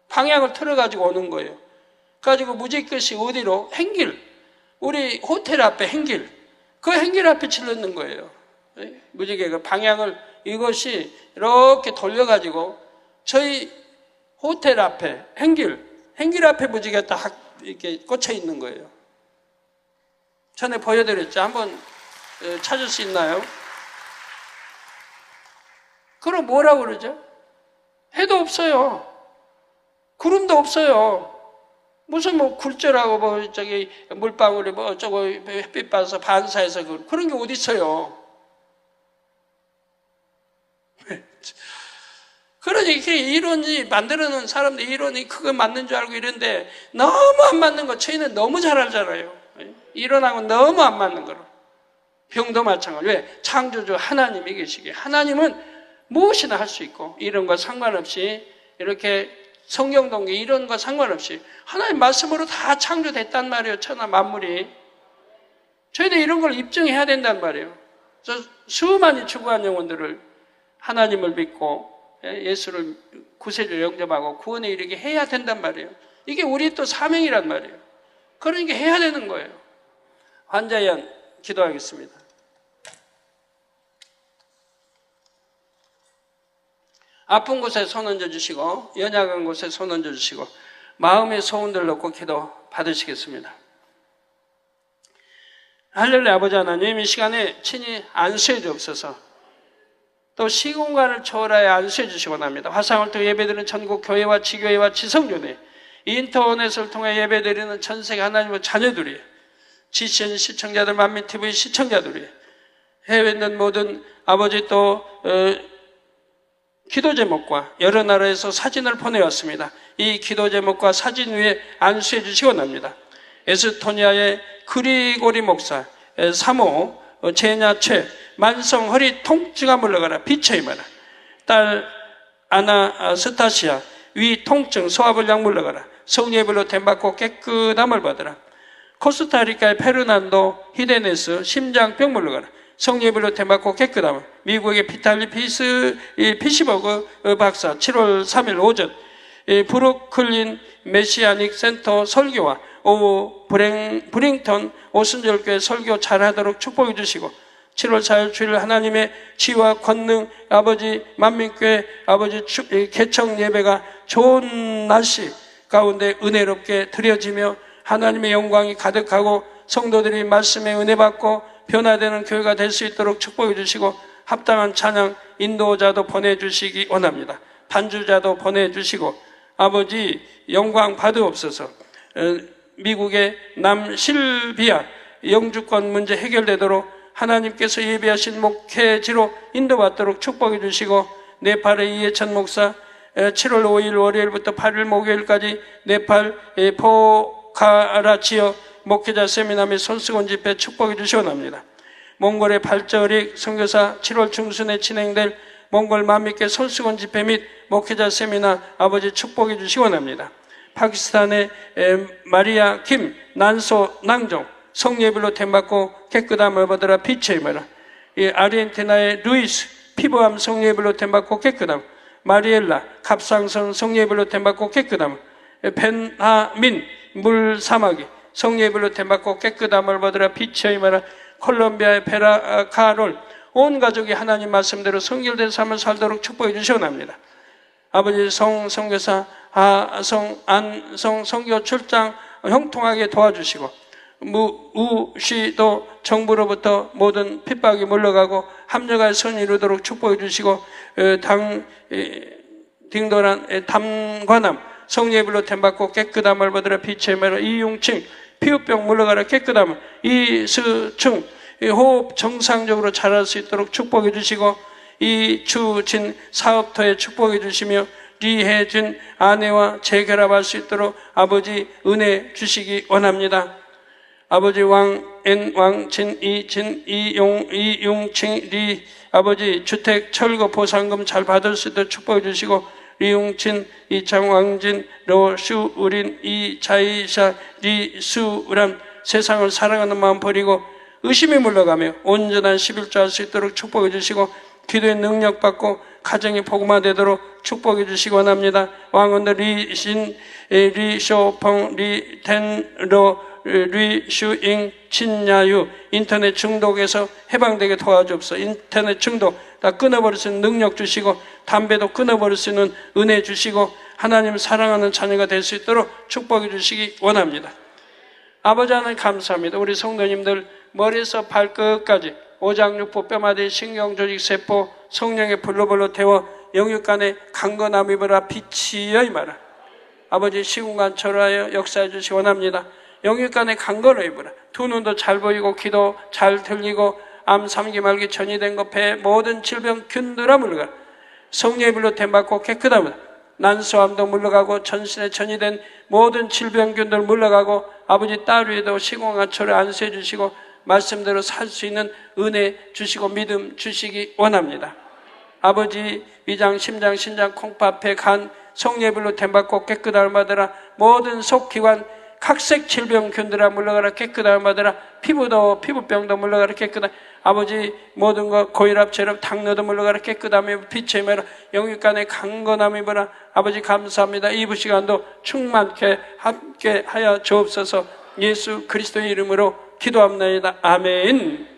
방향을 틀어가지고 오는 거예요. 그래가지고 무지개끝이 어디로? 행길. 우리 호텔 앞에 행길. 그 행길 앞에 질렀는 거예요. 무지개가 방향을 이것이 이렇게 돌려가지고 저희 호텔 앞에 행길 앞에 무지개가 딱 이렇게 꽂혀 있는 거예요. 전에 보여드렸죠. 한번 찾을 수 있나요? 그럼 뭐라고 그러죠? 해도 없어요. 구름도 없어요. 무슨 뭐 굴절하고 뭐 저기 물방울이 뭐 어쩌고 햇빛 받아서 반사해서 그런 게 어디 있어요? 그러니 이론이 만들어놓은 사람들 이론이 그거 맞는 줄 알고 이런데 너무 안 맞는 거 저희는 너무 잘 알잖아요. 이론하고 너무 안 맞는 거로. 병도 마찬가지. 왜? 창조주 하나님이 계시기에 하나님은 무엇이나 할 수 있고, 이론과 상관없이 이렇게 성경 동기 이론과 상관없이 하나님 말씀으로 다 창조됐단 말이에요. 천하 만물이. 저희도 이런 걸 입증해야 된단 말이에요. 그래서 수많이 추구한 영혼들을 하나님을 믿고 예수를 구세주로 영접하고 구원에 이르게 해야 된단 말이에요. 이게 우리 또 사명이란 말이에요. 그러니까 해야 되는 거예요. 환자연 기도하겠습니다. 아픈 곳에 손 얹어주시고 연약한 곳에 손 얹어주시고 마음의 소원들 놓고 기도 받으시겠습니다. 할렐루야. 아버지 하나님, 이 시간에 친히 안수해 주옵소서. 또 시공간을 초월하여 안수해 주시고 납니다. 화상을 통해 예배드리는 전국 교회와 지교회와 지성교회, 인터넷을 통해 예배드리는 전세계 하나님의 자녀들이, GCN 시청자들, 만민TV 시청자들이, 해외에 있는 모든 아버지 또 기도 제목과 여러 나라에서 사진을 보내왔습니다. 이 기도 제목과 사진 위에 안수해 주시고 납니다. 에스토니아의 그리고리 목사, 사모, 제냐최, 만성 허리 통증아 물러가라, 빛의 임하라. 딸 아나스타시아, 위 통증, 소화불량 물러가라. 성령의 댐받고 깨끗함을 받으라. 코스타리카의 페르난도 히데네스, 심장병 물러가라. 성령의 댐받고 깨끗함을. 미국의 피탈리 피시버그 박사, 7월 3일 오전 브루클린 메시아닉 센터 설교와 오후 브링턴 오순절교회 설교 잘하도록 축복해 주시고, 7월 4일 주일 하나님의 지와 권능 아버지 만민교회 아버지 개청 예배가 좋은 날씨 가운데 은혜롭게 드려지며 하나님의 영광이 가득하고 성도들이 말씀에 은혜 받고 변화되는 교회가 될 수 있도록 축복해 주시고 합당한 찬양 인도자도 보내주시기 원합니다. 반주자도 보내주시고 아버지 영광 받으옵소서. 미국의 남실비아 영주권 문제 해결되도록 하나님께서 예비하신 목회지로 인도받도록 축복해 주시고 네팔의 이해찬 목사 7월 5일 월요일부터 8일 목요일까지 네팔 포카라 지역 목회자 세미나 및 손수건 집회 축복해 주시 원합니다. 몽골의 발저릭 선교사 7월 중순에 진행될 몽골 만민교회 손수건 집회 및 목회자 세미나 아버지 축복해 주시 원합니다. 파키스탄의 마리아 김 난소 낭종 성예별로 템받고 깨끗함을 받으라 빛의 임하라. 아르헨티나의 루이스 피부암 성예별로 템받고 깨끗함. 마리엘라 갑상선 성예별로 템받고 깨끗함. 벤하민 물사마귀 성예별로 템받고 깨끗함을 받으라 빛의 임하라. 콜롬비아의 베라 카롤 온 가족이 하나님 말씀대로 성결된 삶을 살도록 축복해 주시옵나이다. 아버지 성교사 안성 성교 출장 형통하게 도와주시고 무우시도 정부로부터 모든 핍박이 물러가고 합력할 선이 이루도록 축복해 주시고 딩도란 담관함 성예불로 템받고 깨끗함을 받으라 빛의 매로 이용칭 피부병 물러가라 깨끗함을 이수충 호흡 정상적으로 잘할 수 있도록 축복해 주시고 이주진 사업터에 축복해 주시며 리혜진 아내와 재결합할 수 있도록 아버지 은혜 주시기 원합니다. 아버지 왕진 이용칭 리 아버지 주택 철거 보상금 잘 받을 수 있도록 축복해 주시고 리용친 이창왕진 로슈우린 이자이샤 리수란 세상을 사랑하는 마음 버리고 의심이 물러가며 온전한 11조 할 수 있도록 축복해 주시고 기도의 능력 받고 가정이 복음화되도록 축복해 주시기 원합니다. 왕언더 리신 리쇼펑 리텐로 리슈잉 친야유 인터넷 중독에서 해방되게 도와주옵소서. 인터넷 중독 다 끊어버릴 수 있는 능력 주시고 담배도 끊어버릴 수 있는 은혜 주시고 하나님 사랑하는 자녀가 될 수 있도록 축복해 주시기 원합니다. 아버지 하나님 감사합니다. 우리 성도님들 머리에서 발끝까지 오장육부 뼈마디 신경조직 세포 성령의 불로불로 태워 영육간에 강건함 입으라 빛이여 임하라. 아버지 시공간철하여 역사해 주시기 원합니다. 영육간에 강건을 입으라. 두 눈도 잘 보이고 귀도 잘 들리고 암 3기 말기 전이된 것 배 모든 질병 균들아 물러가라. 성령의 불로 템받고 깨끗함을 난소암도 물러가고 전신에 전이된 모든 질병균들 물러가고 아버지 딸 위에도 시공간철을 안수해 주시고 말씀대로 살 수 있는 은혜 주시고 믿음 주시기 원합니다. 아버지 위장, 심장, 신장, 콩팥, 폐, 간, 성예불로 템받고 깨끗함을 받으라. 모든 속기관 각색 질병균들아 물러가라. 깨끗함을 받으라. 피부도 피부병도 물러가라. 깨끗함. 아버지 모든 것 고혈압, 저혈압, 당뇨도 물러가라. 깨끗함이 빛의 매라. 영육간에 강건함이 보라. 아버지 감사합니다. 이부 시간도 충만케 함께 하여 주옵소서. 예수 그리스도의 이름으로 기도합니다. 아멘.